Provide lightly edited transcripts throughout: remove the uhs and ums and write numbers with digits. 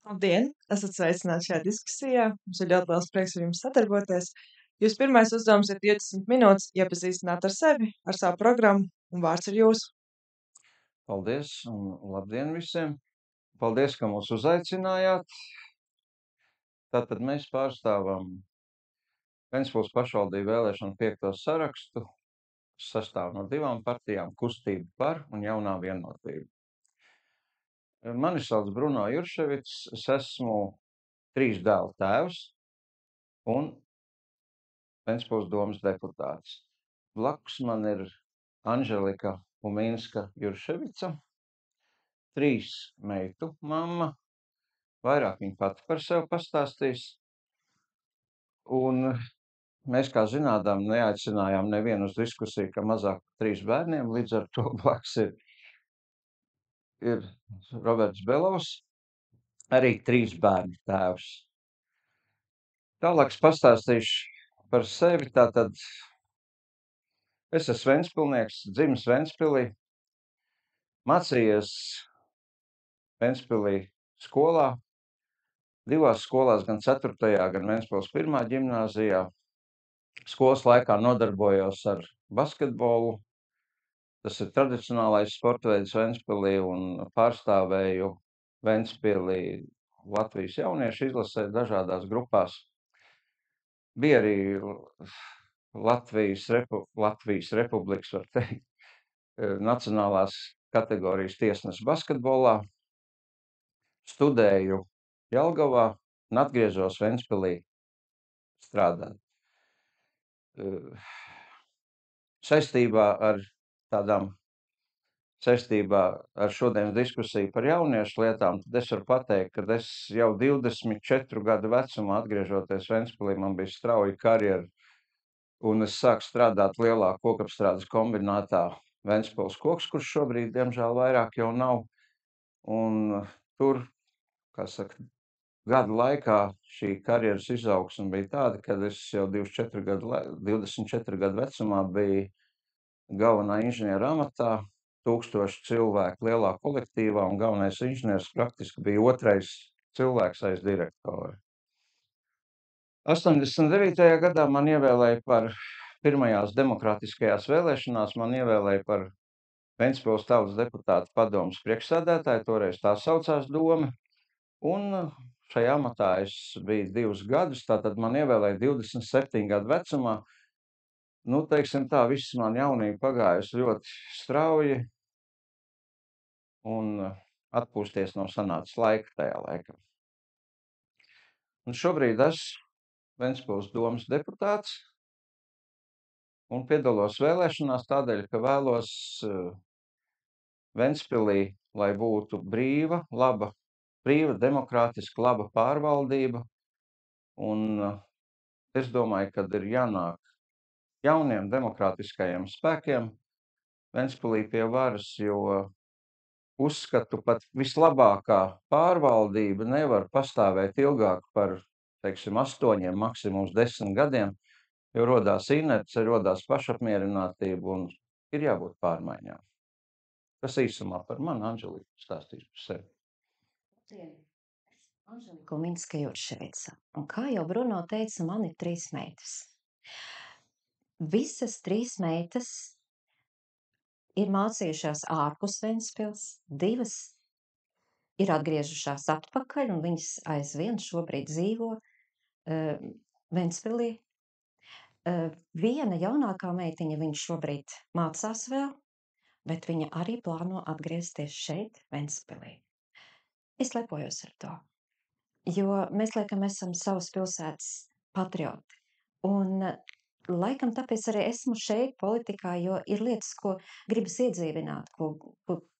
Labdien! Esat sveicināti šajā diskusijā. Mums ir ļoti liels prieks ar jums sadarboties. Jūs pirmais uzdevums ir 20 minūtes iepazīstināt ar sevi, ar savu programmu, un vārds ir jūsu. Paldies un labdien visiem! Paldies, ka mūs uzaicinājāt. Tātad mēs pārstāvam Ventspils pašvaldību vēlēšanu 5. sarakstu, kas sastāv no 2 partijām - Kustība par un Jaunā vienotība. Mani sauc Bruno Jurševics, es esmu 3 dēlu tēvs un Ventspils domas deputāts. Blakus man ir Anželika Umīnska Jurševica, 3 meitu mamma, vairāk viņa pati par sevi pastāstīs. Un mēs, kā zinādām, neaicinājām nevienu uz diskusiju, ka mazāk par 3 bērniem, līdz ar to blakus ir Roberts Belovs, arī 3 bērnu tēvs. Tālāk es pastāstīšu par sevi. Tātad es esmu ventspilnieks, dzimis Ventspilī, mācījies Ventspilī skolā, 2 skolās, gan 4., gan Ventspils 1. ģimnāzijā. Skolas laikā nodarbojos ar basketbolu. Tas ir tradicionālais sporta veids Ventspilī un pārstāvēju Ventspilī Latvijas jauniešu izlasē dažādās grupās. Bija arī Latvijas Republikas, var teikt, nacionālās kategorijas tiesnes basketbolā. Studēju Jelgavā un atgriezos Ventspilī strādāt. Saistībā ar šodienas diskusiju par jauniešu lietām, tad es varu pateikt, ka es jau 24 gadu vecumā atgriežoties Ventspilī, man bija strauja karjera, un es sāku strādāt lielā kokapstrādes kombinātā Ventspils koks, kurš šobrīd, diemžēl, vairāk jau nav. Un tur, kā saka, gadu laikā šī karjeras izaugsme bija tāda, kad es jau 24 gadu vecumā biju galvenā inženiera amatā, 1000 cilvēku lielā kolektīvā, un galvenais inženieris praktiski bija 2. cilvēks aiz direktora. 89. gadā man ievēlēja par pirmajās demokrātiskajās vēlēšanās, man ievēlēja par Ventspils tautas deputātu padomes priekšsēdētāju, toreiz tā saucās doma, un šajā amatā es biju 2 gadus, tātad man ievēlēja 27 gadu vecumā. Nu, teiksim tā, viss man jaunība pagājusi ļoti strauji, un atpūsties nav sanācis laika tajā laikā. Un šobrīd esmu Ventspils domas deputāts un piedalos vēlēšanās tādēļ, ka vēlos Ventspilī, lai būtu brīva, demokrātiska, laba pārvaldība, un es domāju, ka ir jānāk jauniem demokrātiskajiem spēkiem Ventspilī pie varas, jo uzskatu, pat vislabākā pārvaldība nevar pastāvēt ilgāk par, teiksim, 8, maksimums 10 gadiem, jo rodās inerce, rodās pašapmierinātība un ir jābūt pārmaiņām. Tas īsumā par mani, Anželika stāstīs par sevi. Anželika Umīnska Jurševica. Un kā jau Bruno teica, man ir 3 meitas. Visas 3 meitas ir mācījušās ārpus Ventspils, 2 ir atgriežušās atpakaļ, un viņas aizvien šobrīd dzīvo Ventspilī. Viena jaunākā meitiņa, viņa šobrīd mācās vēl, bet viņa arī plāno atgriezties šeit, Ventspilī. Es lepojos ar to, jo mēs laikam esam savas pilsētas patrioti. Un laikam tāpēc arī esmu šeit politikā, jo ir lietas, ko gribas iedzīvināt, ko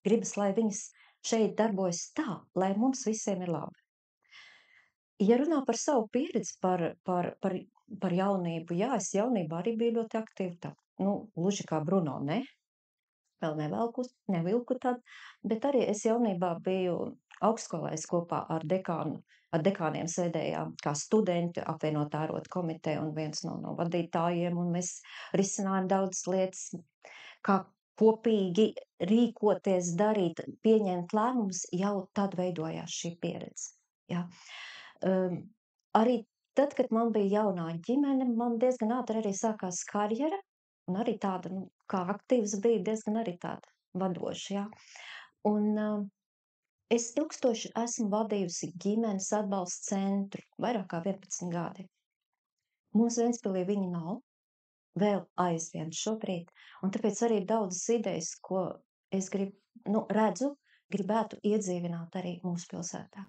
gribas, lai viņas šeit darbojas tā, lai mums visiem ir labi. Ja runā par savu pieredzi, par jaunību, jā, es jaunībā arī biju ļoti aktīva, gluži kā Bruno, ne? Vēl nevilku tad, bet arī es jaunībā biju augstskolā, es kopā ar dekāniem sēdējām kā studenti apvienotā ārotu komiteja un viens no vadītājiem, un mēs risinājām daudzas lietas, kā kopīgi rīkoties, darīt, pieņemt lēmumus, jau tad veidojās šī pieredze. Jā. Arī tad, kad man bija jaunā ģimene, man diezgan ātri arī sākās karjera, un arī tāda, kā aktīvs bija, diezgan arī tāda vadoša, jā. Un es ilgstoši esmu vadījusi ģimenes atbalsta centru, vairāk kā 11 gadi. Mums Ventspilī viņi nav, vēl aizvien šobrīd, un tāpēc arī daudzas idejas, ko es redzu, gribētu iedzīvināt arī mūsu pilsētā.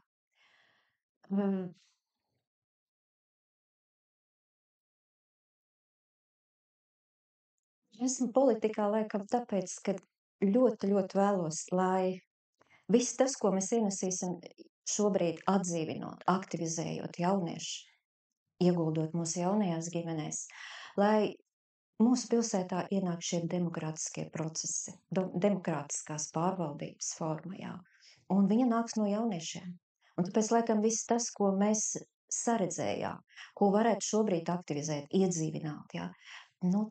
Esmu politikā laikam tāpēc, ka ļoti, ļoti vēlos, lai viss tas, ko mēs ienesīsim šobrīd atdzīvinot, aktivizējot jauniešu, ieguldot mūsu jaunajās ģimenēs, lai mūsu pilsētā ienāk šie demokrātiskie procesi, demokrātiskās pārvaldības formā, un viņa nāks no jauniešiem. Un tāpēc, laikam, viss tas, ko mēs saredzējām, ko varētu šobrīd aktivizēt, iedzīvināt,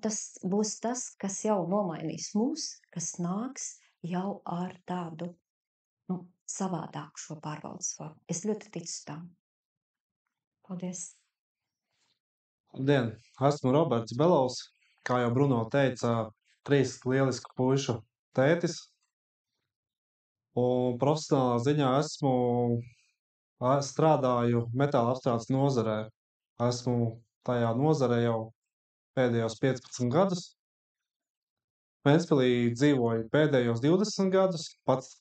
tas būs tas, kas jau nomainīs mūs, kas nāks jau ar tādu savādāku šo pārvaldes formu. Es ļoti ticu tam. Paldies! Labdien! Esmu Roberts Belovs. Kā jau Bruno teica, 3 lielisku puišu tētis. Un profesionālā ziņā strādāju metāla apstrādes nozarē. Esmu tajā nozarē jau pēdējos 15 gadus. Ventspilī dzīvoju pēdējos 20 gadus. Pats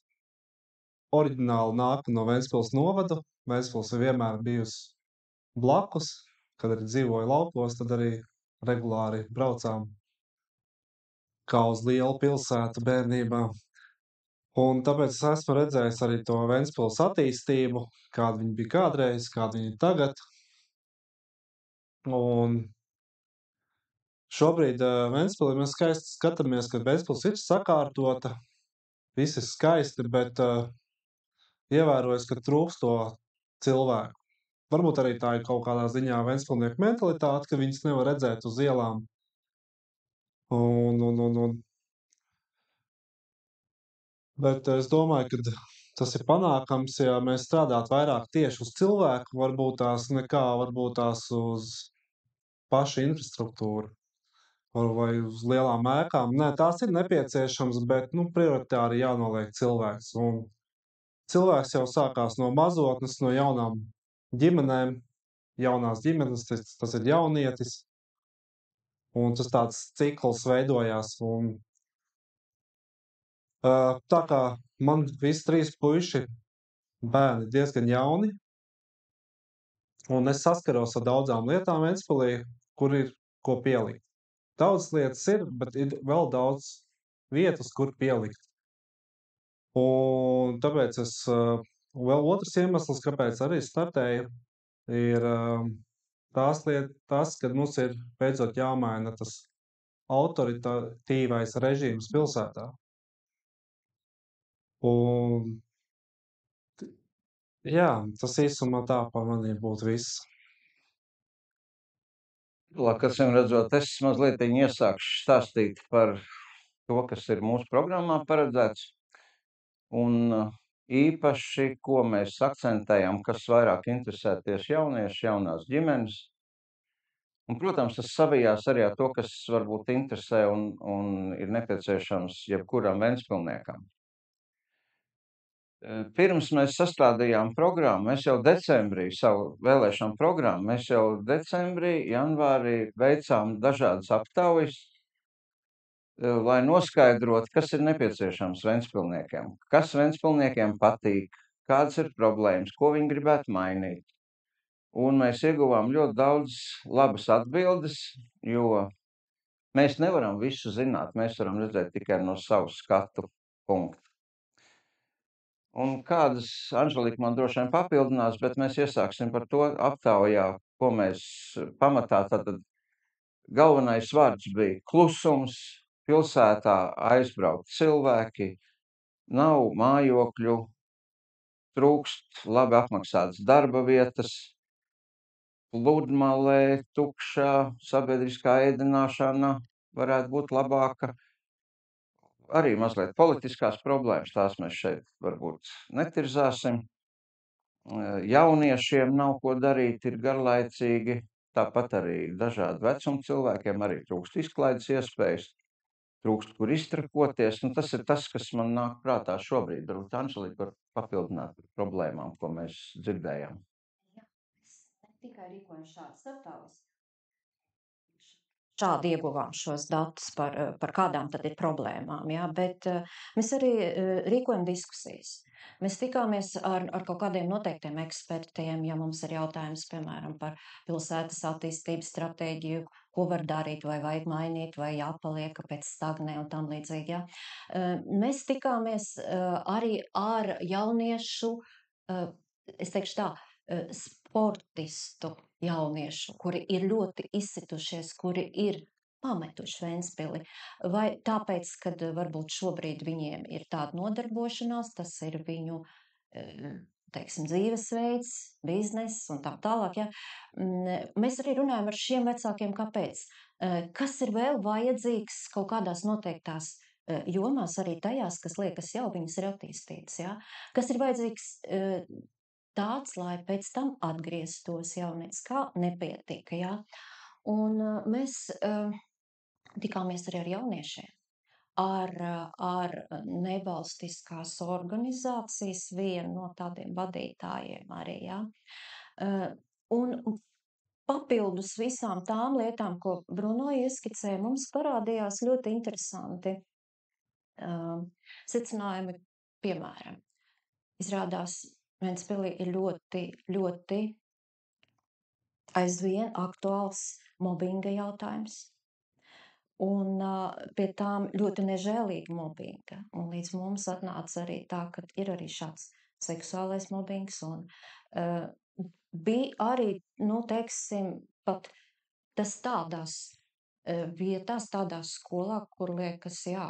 oriģināli nāku no Ventspils novada. Ventspils ir vienmēr bijusi blakus. Kad arī dzīvoju laukos, tad arī regulāri braucām kā uz lielu pilsētu bērnībā. Un tāpēc es esmu redzējis arī to Ventspils attīstību, kāda viņa bija kādreiz, kāda viņa ir tagad. Un šobrīd Ventspilī mēs skaisti skatāmies, ka Ventspils ir sakārtota, viss ir skaisti, bet ievērojas, ka trūkst to cilvēku. Varbūt arī tā ir kaut kādā ziņā ventspilnieku mentalitāte, ka viņus nevar redzēt uz ielām. Bet es domāju, ka tas ir panākams, ja mēs strādātu vairāk tieši uz cilvēku, varbūt tās uz pašu infrastruktūru vai uz lielām ēkām. Nē, tās ir nepieciešams, bet prioritāri jānoliek cilvēks. Un cilvēks jau sākās no mazotnes, no jaunām ģimenēm. Jaunās ģimenes, tas ir jaunietis. Un tas tāds cikls veidojās. Un tā kā man visi 3 puiši bērni diezgan jauni, un es saskaros ar daudzām lietām Ventspilī, kur ir ko pielikt. Daudz lietas ir, bet ir vēl daudz vietas, kur pielikt. Un tāpēc vēl otrs iemesls, kāpēc arī startēju, ir tas, kad mums ir beidzot jāmaina tas autoritatīvais režīms pilsētā. Un jā, tas īsumā tā par maniem būtu viss. Acīm redzot, es mazliet iesākšu stāstīt par to, kas ir mūsu programmā paredzēts. Un īpaši, ko mēs akcentējam, kas vairāk interesē tieši jaunieši, jaunās ģimenes. Un, protams, tas savijās arī ar to, kas varbūt interesē un ir nepieciešams jebkuram ventspilniekam. Pirms mēs sastādījām programmu, mēs jau decembrī, savu vēlēšanu programmu, mēs jau decembrī, janvārī veicām dažādas aptaujas, lai noskaidrotu, kas ir nepieciešams ventspilniekiem, kas ventspilniekiem patīk, kādas ir problēmas, ko viņi gribētu mainīt. Un mēs ieguvām ļoti daudz labas atbildes, jo mēs nevaram visu zināt, mēs varam redzēt tikai no savu skatu punktu. Un kādas, Anželika man droši vien papildinās, bet mēs iesāksim par to aptaujā, ko mēs pamatā, tātad galvenais vārds bija klusums, pilsētā aizbraukt cilvēki, nav mājokļu, trūkst labi apmaksātas darba vietas, pludmalē, tukšā, sabiedriskā ēdināšana varētu būt labāka. Arī mazliet politiskās problēmas, tās mēs šeit varbūt netirzāsim. Jauniešiem nav ko darīt, ir garlaicīgi, tāpat arī dažādu vecumu cilvēkiem arī trūkst izklaides iespējas, trūkst, kur iztrakoties. Nu, tas ir tas, kas man nāk prātā šobrīd. Varbūt Anželika var papildināt par problēmām, ko mēs dzirdējām. Mēs ne tikai rīkojam šādas aptaujas, šādi ieguvām šos datus par kādām tad ir problēmām, jā, bet mēs arī rīkojam diskusijas. Mēs tikāmies ar kaut kādiem noteiktiem ekspertiem, ja mums ir jautājums, piemēram, par pilsētas attīstības stratēģiju, ko var darīt, vai vajag mainīt, vai jāpaliek, kāpēc stagnē un tam līdzīgi, jā. Mēs tikāmies arī ar jauniešu, es teikšu tā, sportistu jauniešu, kuri ir ļoti izsitušies, kuri ir pametuši Ventspili, vai tāpēc, kad varbūt šobrīd viņiem ir tāda nodarbošanās, tas ir viņu, teiksim, dzīvesveids, bizness un tā tālāk, ja. Mēs arī runājam ar šiem vecākiem, kāpēc? Kas ir vēl vajadzīgs kaut kādās noteiktās jomās, arī tajās, kas liekas jau viņas ir attīstītas, ja? Kas ir vajadzīgs tāds, lai pēc tam atgrieztos jaunietis, kā nepietika, jā. Un mēs tikāmies arī ar jauniešiem, ar nevalstiskās organizācijas, vienu no tādiem vadītājiem arī, jā. Un papildus visām tām lietām, ko Bruno ieskicēja, mums parādījās ļoti interesanti secinājumi, piemēram, izrādās, Ventspilī ir ļoti, ļoti aizvien aktuāls mobbinga jautājums. Un pie tām ļoti nežēlīga mobbinga. Un līdz mums atnāca arī tā, ka ir arī šāds seksuālais mobbings. Un bija arī, nu, teiksim, pat tas tādās vietās, tādās skolā, kur liekas, jā,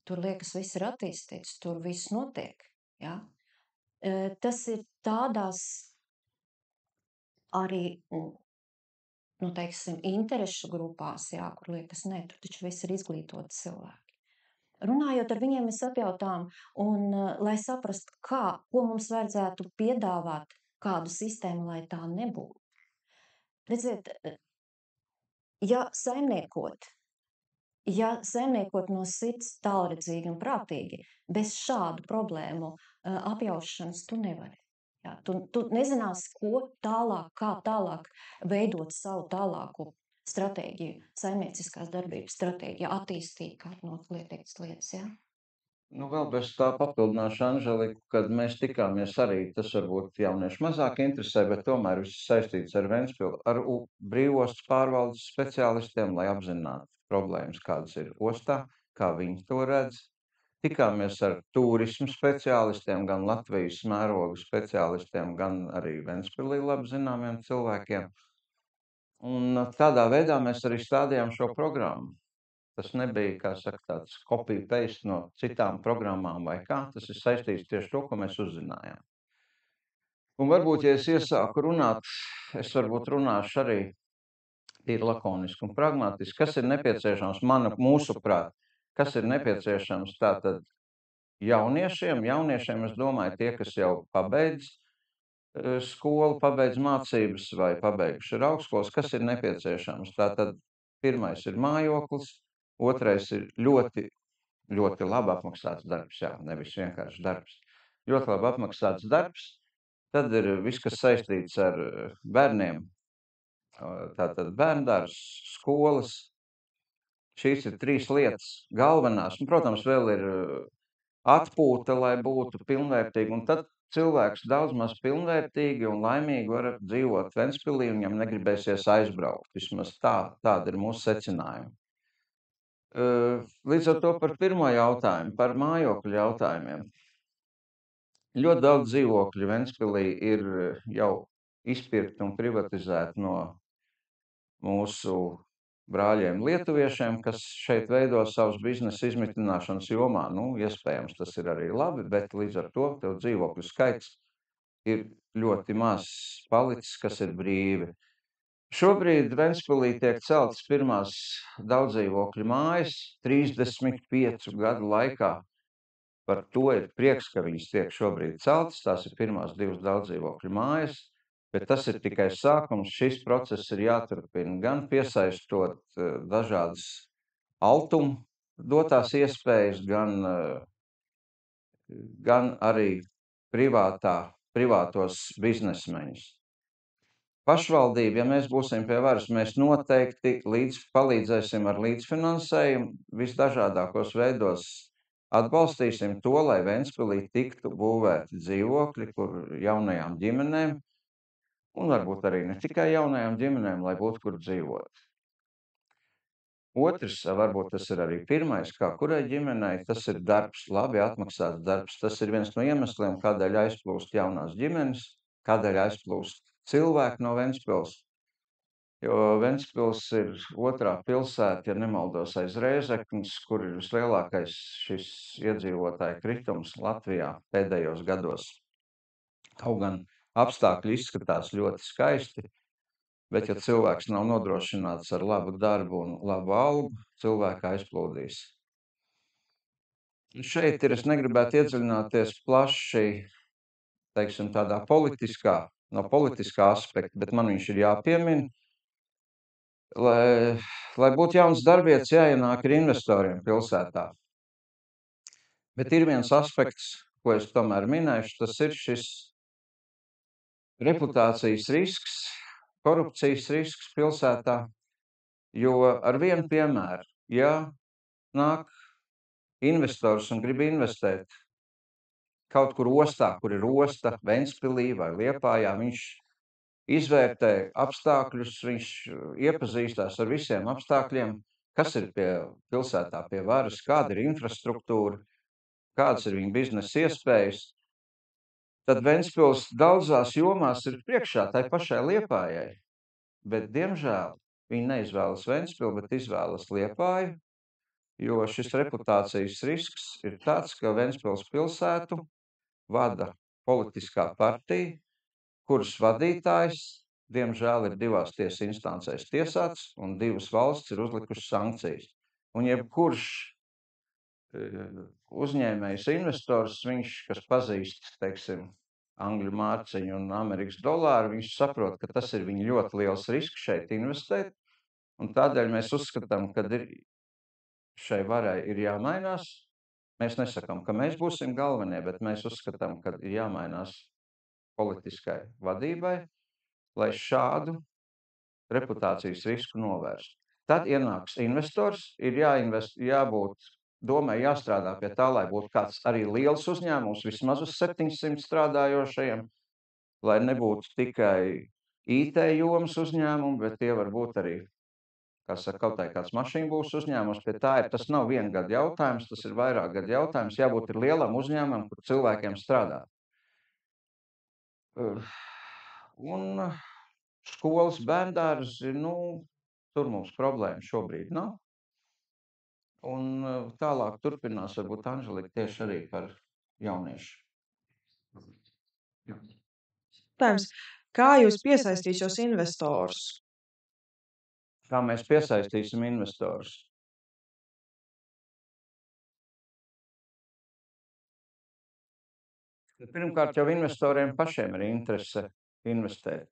tur liekas viss ir attīstīts, tur viss notiek, jā. Tas ir tādās arī, nu, teiksim, interešu grupās, jā, kur liekas, nē, tur taču viss ir izglītoti cilvēki. Runājot ar viņiem, mēs apjautām, un lai saprastu, ko mums vajadzētu piedāvāt, kādu sistēmu, lai tā nebūtu. Redziet, ja saimniekot no sirds tālredzīgi un prātīgi, bez šādu problēmu apjaušanas tu nevari. Jā, tu nezināsi, ko tālāk, kā tālāk veidot savu tālāku stratēģiju, saimnieciskās darbības stratēģiju, attīstīt kādu no lietas, jā. Nu, vēl bez tā papildināšu Anželiku, kad mēs tikāmies arī, tas varbūt jaunieši mazāk interesē, bet tomēr viss saistīts ar Ventspilu, ar brīvostas pārvaldes speciālistiem, lai apzinātu problēmas, kādas ir ostā, kā viņi to redz. Tikāmies ar turismu speciālistiem, gan Latvijas mērogu speciālistiem, gan arī Ventspilī labi zināmiem cilvēkiem. Un tādā veidā mēs arī stādījām šo programmu. Tas nebija, kā saka, tāds copy-paste no citām programmām vai kā. Tas ir saistīts tieši to, ko mēs uzzinājām. Un varbūt, ja es iesāku runāt, es varbūt runāšu arī tīri lakoniski un pragmatiski, kas ir nepieciešams mūsuprāt, kas ir nepieciešams tātad jauniešiem. Jauniešiem, es domāju, tie, kas jau pabeidz skolu, pabeidz mācības vai pabeiguši ir augstskolas, kas ir nepieciešams. Tātad pirmais ir mājoklis, otrais ir ļoti, ļoti labi apmaksāts darbs, jā, nevis vienkārši darbs. Ļoti labi apmaksāts darbs, tad ir viss, kas saistīts ar bērniem, tātad bērndārs, skolas. Šīs ir 3 lietas galvenās, un, protams, vēl ir atpūta, lai būtu pilnvērtīgi, un tad cilvēks daudz maz pilnvērtīgi un laimīgi var dzīvot Ventspilī, un viņam negribēsies aizbraukt. Vismaz tāda ir mūsu secinājuma. Līdz ar to par pirmo jautājumu, par mājokļu jautājumiem. Ļoti daudz dzīvokļu Ventspilī ir jau izpirkti un privatizēti no mūsu brāļiem lietuviešiem, kas šeit veido savus biznesa izmitināšanas jomā. Nu, iespējams, tas ir arī labi, bet līdz ar to tev dzīvokļu skaits ir ļoti maz palicis, kas ir brīvi. Šobrīd Ventspilī tiek celtas pirmās daudzdzīvokļu mājas 35 gadu laikā. Par to ir prieks, ka viņas tiek šobrīd celtas, tās ir pirmās 2 daudzdzīvokļu mājas, bet tas ir tikai sākums. Šis process ir jāturpina gan piesaistot dažādas altumu dotās iespējas, gan arī privātos biznesmeņus. Pašvaldība, ja mēs būsim pie varas, mēs noteikti palīdzēsim ar līdzfinansējumu visdažādākos veidos. Atbalstīsim to, lai Ventspilī tiktu būvēti dzīvokļi, kur jaunajām ģimenēm, un varbūt arī ne tikai jaunajām ģimenēm, lai būtu kur dzīvot. Otrs, varbūt tas ir arī pirmais, kā kurai ģimenei, tas ir darbs, labi atmaksāts darbs. Tas ir viens no iemesliem, kādēļ aizplūst jaunās ģimenes, kādēļ aizplūst cilvēki no Ventspils. Jo Ventspils ir otrā pilsēta, ja nemaldos, aiz Rēzeknes, kur ir vislielākais šis iedzīvotāju kritums Latvijā pēdējos gados. Kaut gan apstākļi izskatās ļoti skaisti, bet ja cilvēks nav nodrošināts ar labu darbu un labu algu, cilvēku aizplūdīs. Šeit ir, es negribētu iedziļināties plaši, teiksim, tādā no politiskā aspekta, bet man viņš ir jāpiemina. Lai būtu jauns darbvietas, jāienāk ar investoriem pilsētā. Bet ir viens aspekts, ko es tomēr minēšu, tas ir šis reputācijas risks, korupcijas risks pilsētā, jo ar vienu piemēru, ja nāk investors un grib investēt kaut kur ostā, kur ir osta, Ventspilī vai Liepājā, viņš izvērtē apstākļus, viņš iepazīstās ar visiem apstākļiem, kas ir pilsētā pie varas, kāda ir infrastruktūra, kādas ir viņa biznesa iespējas. Tad Ventspils daudzās jomās ir priekšā tai pašai Liepājai, bet, diemžēl, viņi neizvēlas Ventspilu, bet izvēlas Liepāju, jo šis reputācijas risks ir tāds, ka Ventspils pilsētu vada politiskā partija, kuras vadītājs, diemžēl, ir 2 tiesas instancēs tiesāts, un 2 valsts ir uzlikušas sankcijas. Un jebkurš uzņēmējs investors, viņš, kas pazīst, teiksim, angļu mārciņu un Amerikas dolāru, viņš saprot, ka tas ir viņa ļoti liels risks šeit investēt, un tādēļ mēs uzskatām, ka šai varai ir jāmainās. Mēs nesakām, ka mēs būsim galvenie, bet mēs uzskatām, ka ir jāmainās politiskai vadībai, lai šādu reputācijas risku novērstu. Tad ienāks investors, ir jābūt domai jāstrādā pie tā, lai būtu kāds arī liels uzņēmums, vismaz uz 700 strādājošajiem, lai nebūtu tikai IT jomas uzņēmumi, bet tie var būt arī, kaut kāds mašīnu būs uzņēmums, tas nav 1 gada jautājums, tas ir vairāk gadu jautājums, jābūt ir lielam uzņēmumam, kur cilvēkiem strādā. Un skolas bērndārzi, tur mums problēma šobrīd nav. Un tālāk turpinās, varbūt Anželika tieši arī par jauniešu. Jautājums, kā jūs piesaistīšos investorus? Kā mēs piesaistīsim investorus? Pirmkārt, jau investoriem pašiem ir interese investēt.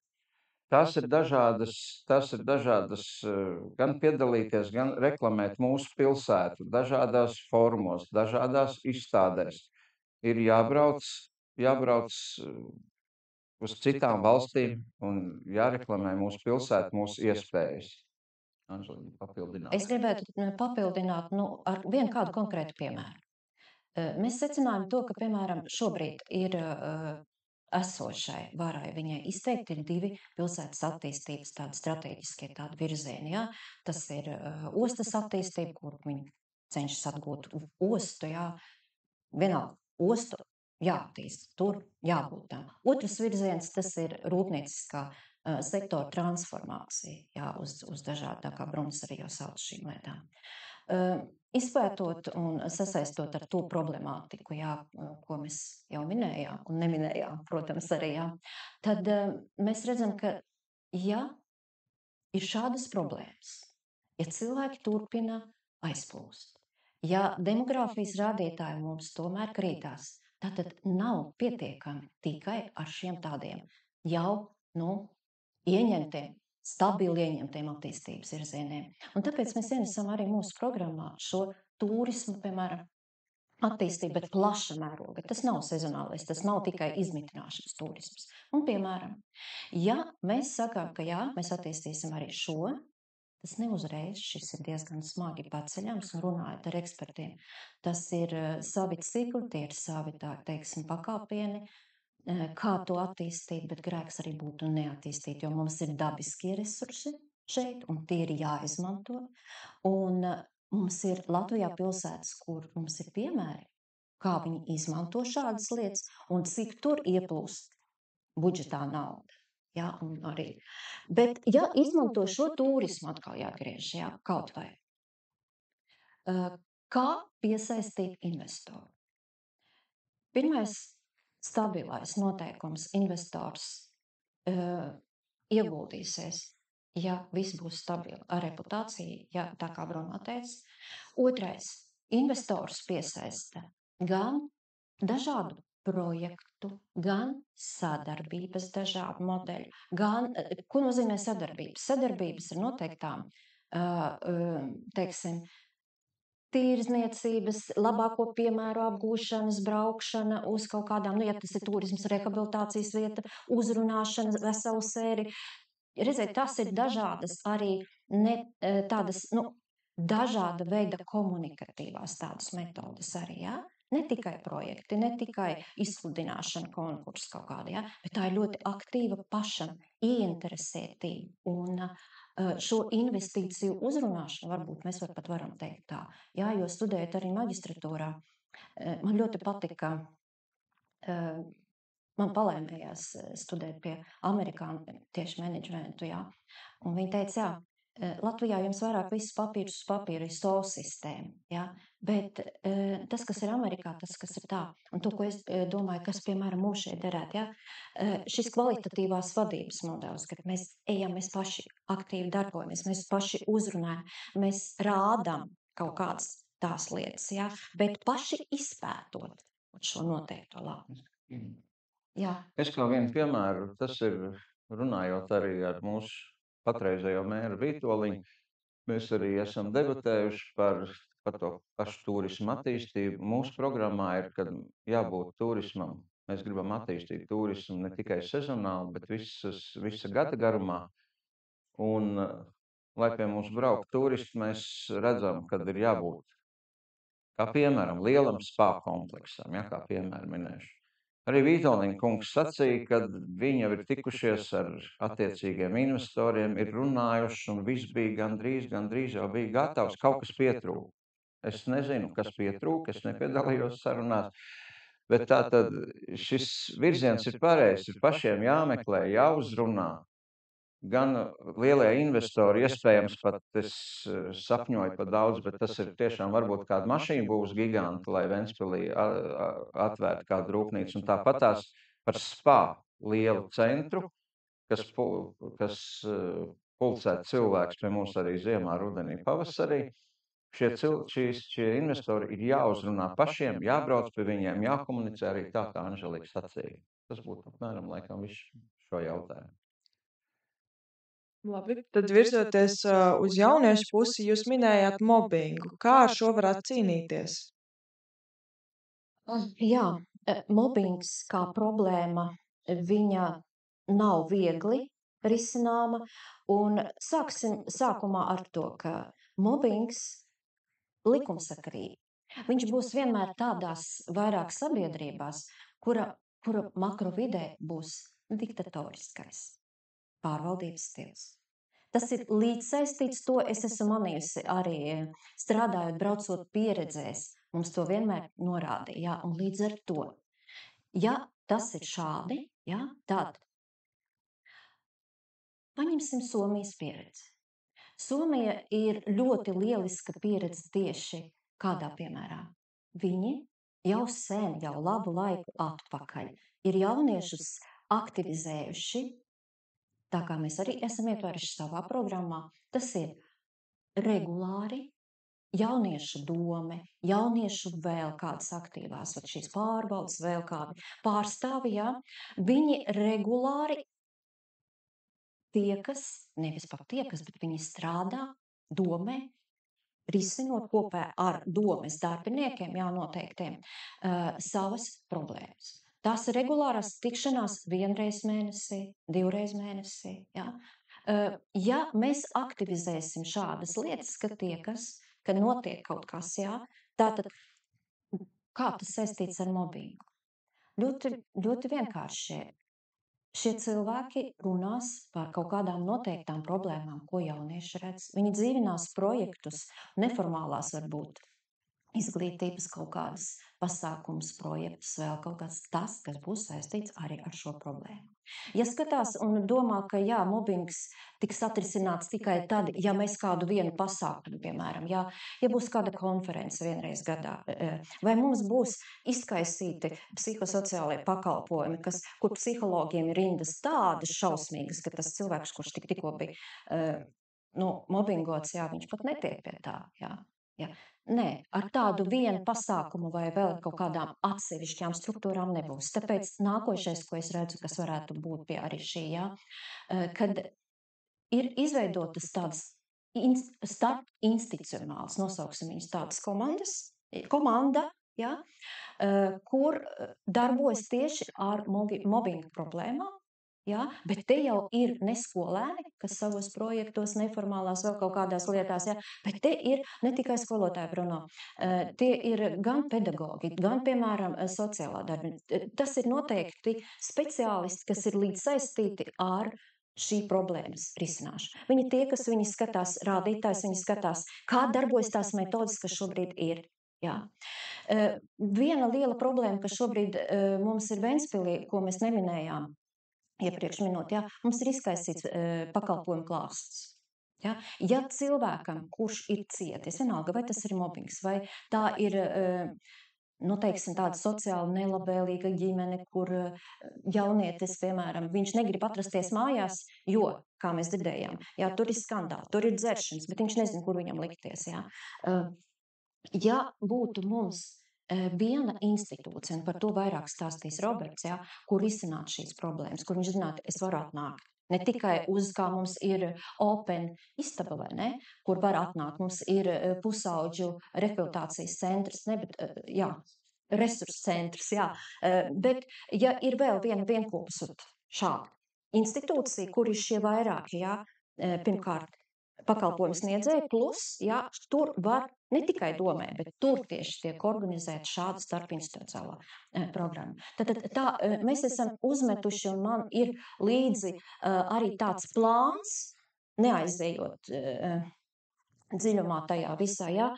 Tās ir dažādas, gan piedalīties, gan reklamēt mūsu pilsētu, dažādās formos, dažādās izstādēs. Ir jābrauc uz citām valstīm un jāreklamē mūsu pilsētu, mūsu iespējas. Anželika, papildināt. Es gribētu papildināt ar vienu kādu konkrētu piemēru. Mēs secinājām to, ka, piemēram, šobrīd ir esošai varai, viņai izteikti ir 2 pilsētas attīstības tādi strateģiskie virzieni. Ja? Tas ir ostas attīstība, kur viņi cenšas atgūt ostu. Ja? Vienalga, ostu jāattīst, tur jābūt tam. Otrs virziens, tas ir rūpnieciskā sektora transformācija, jā, uz dažādu, kā Brunis arī jau sauc šīm lietām. Izpētot un sasaistot ar to problemātiku, jā, ko mēs jau minējām un neminējām, protams, arī, jā, tad mēs redzam, ka, ja ir šādas problēmas, ja cilvēki turpina aizplūst, Ja demogrāfijas rādītāji mums tomēr krītās, tātad nav pietiekami tikai ar šiem tādiem jau, ieņemtiem, stabili ieņemtiem attīstības virzieniem. Un tāpēc mēs ienesam arī mūsu programmā šo turismu, piemēram, attīstību, bet plaša mēroga. Tas nav sezonālais, tas nav tikai izmitināšanas turisms. Un, piemēram, ja mēs sakām, ka jā, mēs attīstīsim arī šo, tas neuzreiz, šis ir diezgan smagi paceļams un runājot ar ekspertiem. Tas ir savi cikli, tie ir savi, teiksim, pakāpieni, kā to attīstīt, bet grēks arī būtu neattīstīt, jo mums ir dabiskie resursi šeit, un tie ir jāizmanto. Un mums ir Latvijā pilsētas, kur mums ir piemēri, kā viņi izmanto šādas lietas un cik tur ieplūst budžetā nauda. Jā, un arī. Bet, ja izmanto šo turismu atkal jāatgriež, jā, kaut vai. Kā piesaistīt investoru? Pirmais stabilais noteikums investors ieguldīsies, ja viss būs stabili ar reputāciju, ja tā kā Brunā teica. Otrais, investors piesaista gan dažādu projektu, gan sadarbības dažādu modeļu, gan, ko nozīmē sadarbības? Sadarbības ar noteiktām, teiksim, tīrzniecības, labāko piemēru apgūšanas, braukšana uz kaut kādām, ja tas ir turisms, rehabilitācijas vieta, uzrunāšana, veselu sēriju. Redziet, tas ir dažādas arī tādas, dažāda veida komunikatīvās tādas metodas arī, jā? Ne tikai projekti, ne tikai izsludināšana, konkurss kaut kādi, jā? Bet tā ir ļoti aktīva pašam ieinteresētība un šo investīciju uzrunāšanu, varbūt mēs pat varam teikt tā, jā, jo studējot arī maģistratūrā, man ļoti patika, man palēmējās studēt pie amerikāņu tieši menedžmentu, jā, un viņi teica, jā, Latvijā jums vairāk visus papīrus uz papīra ir SOL sistēma, jā, bet tas, kas ir Amerikā, tas, kas ir tā, un to, ko es domāju, kas, piemēram, mūs šeit derēt, jā, šis kvalitatīvās vadības modelis, kad mēs ejam, mēs paši aktīvi darbojamies, mēs paši uzrunājam, mēs rādām kaut kādas tās lietas, jā, bet paši izpētot šo noteikto labu. Jā. Es kā vienu piemēru, tas ir runājot arī ar mūsu patreizējo mēru Vītoliņu, mēs arī esam debatējuši par to pašu turismu attīstību. Mūsu programmā ir, kad jābūt turismam. Mēs gribam attīstīt turismu ne tikai sezonāli, bet visa gada garumā. Un, lai pie mums brauc turisti, mēs redzam, kad ir jābūt, kā piemēram, lielam spa kompleksam, ja, kā piemēram minēšu. Arī Vītoliņa kungs sacīja, ka viņi jau ir tikušies ar attiecīgiem investoriem, ir runājuši, un viss bija gandrīz jau bija gatavs, kaut kas pietrūka. Es nezinu, kas pietrūka, es nepiedalījos sarunās, bet tātad šis virziens ir pareizs, ir pašiem jāmeklē, jāuzrunā. Gan lielie investori, iespējams, pat es sapņoju par daudz, bet tas ir tiešām varbūt kāda mašīna būs giganta, lai Ventspilī atvērtu kādu rūpnīcu. Un tāpat tās par spa lielu centru, kas pulcētu cilvēkus pie mums arī ziemā, rudenī, pavasarī. Šie investori ir jāuzrunā pašiem, jābrauc pie viņiem, jākomunicē arī tā, kā Anželika sacīja. Tas būtu apmēram laikam viss šo jautājumu. Labi, tad virzoties uz jauniešu pusi, jūs minējāt mobbingu. Kā ar šo varētu cīnīties? Jā, mobbings kā problēma, viņa nav viegli risināma, un sāksim sākumā ar to, ka mobbings likumsakarīgi. Viņš būs vienmēr tādās vairāk sabiedrībās, kura makrovidē būs diktatoriskais pārvaldības stils. Tas ir līdzsaistīts, to es esmu manījusi arī strādājot, braucot pieredzēs. Mums to vienmēr norādīja, jā, un līdz ar to, ja tas ir šādi, jā, tad paņemsim Somijas pieredzi. Somija ir ļoti lieliska pieredze tieši kādā piemērā. Viņi jau sen, jau labu laiku atpakaļ ir jauniešus aktivizējuši, tā kā mēs arī esam ietvēruši savā programmā, tas ir regulāri jauniešu dome, jauniešu vēl kādas aktīvās, šīs pārbaudas, vēl kādi pārstāvi, jā, viņi regulāri tiekas, nevis pat tiekas, bet viņi strādā domē, risinot kopā ar domes darbiniekiem, jā, noteiktiem, savas problēmas. Tās ir regulārās tikšanās vienreiz mēnesī, divreiz mēnesī, jā. Ja mēs aktivizēsim šādas lietas, kad notiek kaut kas, jā, tātad kā tas saistīts ar mobbingu? Ļoti vienkārši. Šie cilvēki runās par kaut kādām noteiktām problēmām, ko jaunieši redz. Viņi dzīvinās projektus, neformālās varbūt izglītības kaut kādas pasākums, projektus, vēl kaut kāds tas, kas būs saistīts arī ar šo problēmu. Ja skatās un domā, ka jā, mobbings tiks atrisināts tikai tad, ja mēs kādu vienu pasākumu, piemēram, ja būs kāda konference vienreiz gadā, vai mums būs izkaisīti psihosociālie pakalpojumi, kur psihologiem ir rindas tādas šausmīgas, ka tas cilvēks, kurš tikko bija mobbingots, jā, viņš pat netiek pie tā, jā. Nē, ar tādu vienu pasākumu vai vēl kaut kādām atsevišķām struktūrām nebūs. Tāpēc nākošais, ko es redzu, kas varētu būt pie arī šī, jā, kad ir izveidotas tādas starpinstitucionāls, nosauksim viņas tādas komanda, jā, kur darbojas tieši ar mobbinga problēmām. Ja? Bet te jau ir ne skolēni, kas savos projektos, neformālās vēl kaut kādās lietās, ja? Bet te ir ne tikai skolotāji, Bruno, tie ir gan pedagogi, gan, piemēram, sociālā darbi. Tas ir noteikti speciālisti, kas ir līdz saistīti ar šī problēmas risināšanu. Viņi tie, kas viņi skatās rādītājs, viņi skatās, kā darbojas tās metodas, kas šobrīd ir. Jā. Viena liela problēma, kas šobrīd mums ir Ventspilī, ko mēs neminējām, iepriekš minot, jā, mums ir izkaisīts pakalpojumu klāsts. Ja? Ja cilvēkam, kurš ir cietis, vienalga, vai tas ir mobbings, vai tā ir, teiksim, tāda sociāli nelabvēlīga ģimene, kur jaunietis, piemēram, viņš negrib atrasties mājās, jo, kā mēs dzirdējām, jā, tur ir skandāli, tur ir dzeršanas, bet viņš nezina, kur viņam likties. Jā. Ja būtu mums viena institūcija, un par to vairāk stāstīs Roberts, jā, kur risināt šīs problēmas, kur viņš zinātu, es varu atnākt. Ne tikai uz, kā mums ir open istaba, vai ne, kur var atnākt, mums ir pusauģu rehabilitācijas centrs, ne, bet, jā, resursu centrs, jā, bet, ja ir vēl viena vienkopsut šāda institūcija, kur ir šie vairāki, jā, pirmkārt, pakalpojumu sniedzēji, plus, jā, tur var ne tikai domē, bet tur tieši tiek organizēta šāda starpinstitucionālā programma. Tad tā mēs esam uzmetuši, un man ir līdzi arī tāds plāns, neaizejot dziļumā tajā visā, jā,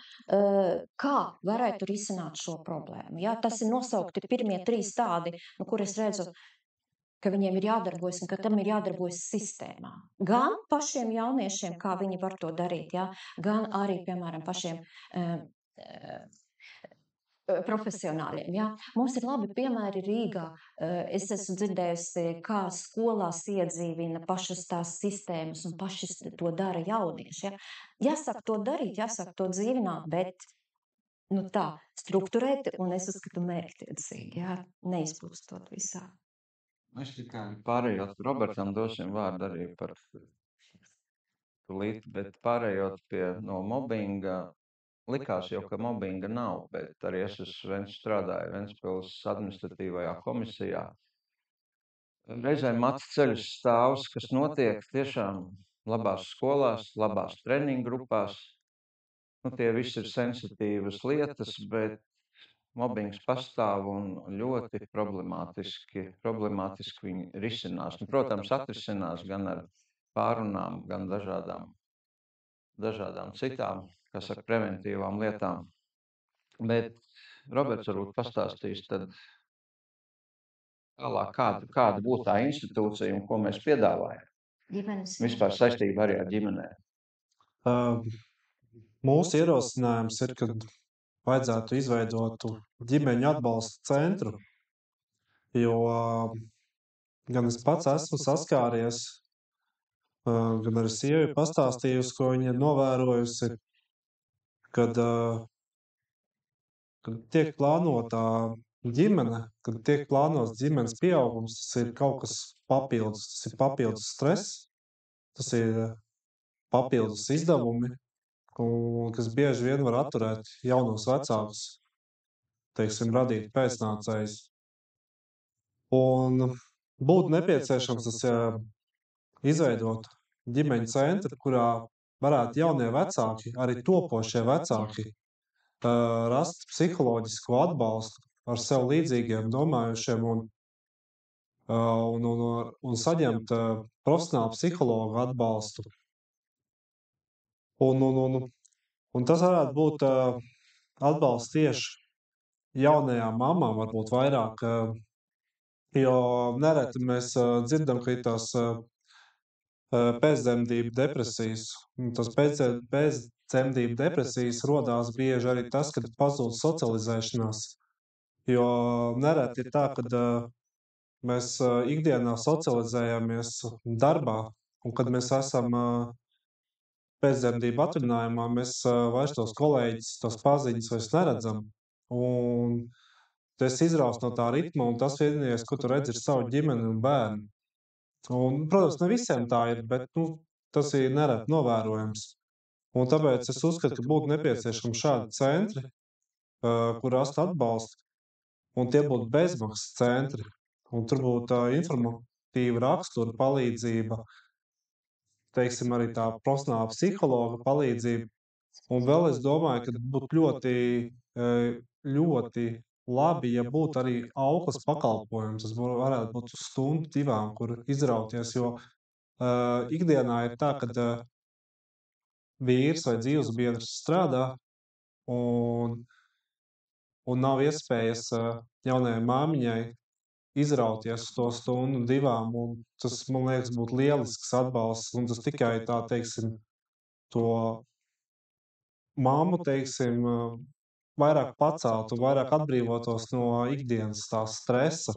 kā varētu risināt šo problēmu. Jā. Tas ir nosaukti pirmie 3 tādi, kur es redzu, ka viņiem ir jādarbojas un ka tam ir jādarbojas sistēmā. Gan pašiem jauniešiem, kā viņi var to darīt, jā, gan arī, piemēram, pašiem profesionāļiem. Jā. Mums ir labi piemēri Rīgā. Es esmu dzirdējusi, kā skolās iedzīvina pašas tās sistēmas un pašas to dara jaunieši. Jā. Jāsāk to darīt, jāsāk to dzīvināt, bet tā, strukturēti un es uzskatu mērķtiecīgi, jā, neizplūstot visā. Mēs tikai pārējot Robertam dosim vārdu arī par tulīt, bet pārējot pie no mobbinga, likās jau, ka mobbinga nav, bet arī es strādāju Ventspils administratīvajā komisijā. Reizēm acu ceļus stāvs, kas notiek tiešām labās skolās, labās treniņu grupās. Tie visi ir sensitīvas lietas, bet mobbings pastāv un ļoti problemātiski viņi risinās. Protams, atrisinās gan ar pārunām, gan dažādām citām, kas ar preventīvām lietām. Bet Roberts varbūt pastāstīs tad tālāk, kāda būtu tā institūcija un ko mēs piedāvājam. Vispār saistībā arī ar ģimenēm. Mūsu ierosinājums ir, ka vajadzētu izveidot ģimeņu atbalsta centru, jo gan es pats esmu saskāries, gan arī sievi pastāstījusi, ko viņa ir novērojusi, kad tiek plānota ģimene, kad tiek plānots ģimenes pieaugums, tas ir kaut kas papildus, tas ir papildus stress, tas ir papildus izdevumi, kas bieži vien var atturēt jaunos vecākus, teiksim, radīt pēcnācējus. Un būtu nepieciešams tas izveidot ģimeņu centru, kurā varētu jaunie vecāki, arī topošie vecāki, rast psiholoģisku atbalstu ar sev līdzīgiem domājušiem un saņemt profesionālu psihologu atbalstu. Un tas varētu būt atbalsts tieši jaunajām mamām, varbūt vairāk, jo nereti mēs dzirdam, ka ir tās pēcdzemdību depresijas. Un tas pēcdzemdību depresijas rodās bieži arī tas, kad pazūd socializēšanās. Jo nereti ir tā, kad mēs ikdienā socializējamies darbā, un kad mēs esam pēcdzemdību atvaļinājumā, mēs vairs tos kolēģis, tos paziņas vairs neredzam. Un tas izraust no tā ritma, un tas vienīgais, ko tu redzi, ir savu ģimeni un bērnu. Un, protams, ne visiem tā ir, bet tas ir nereti novērojams. Un tāpēc es uzskatu, ka būtu nepieciešami šādi centri, kur rast atbalstu, un tie būtu bezmaksas centri. Un tur būtu informatīva rakstura palīdzība, teiksim, arī tā profesionāla psihologa palīdzība. Un vēl es domāju, ka būtu ļoti labi, ja būtu arī auklas pakalpojums. Tas varētu būt uz stundu, 2, kur izrauties, jo ikdienā ir tā, ka vīrs vai dzīvesbiedrs strādā un nav iespējas jaunajai māmiņai izrauties uz to stundu, 2, un tas, man liekas, būtu lielisks atbalsts, un tas tikai tā, teiksim, to mammu, teiksim, vairāk paceltu, vairāk atbrīvotos no ikdienas tā stresa.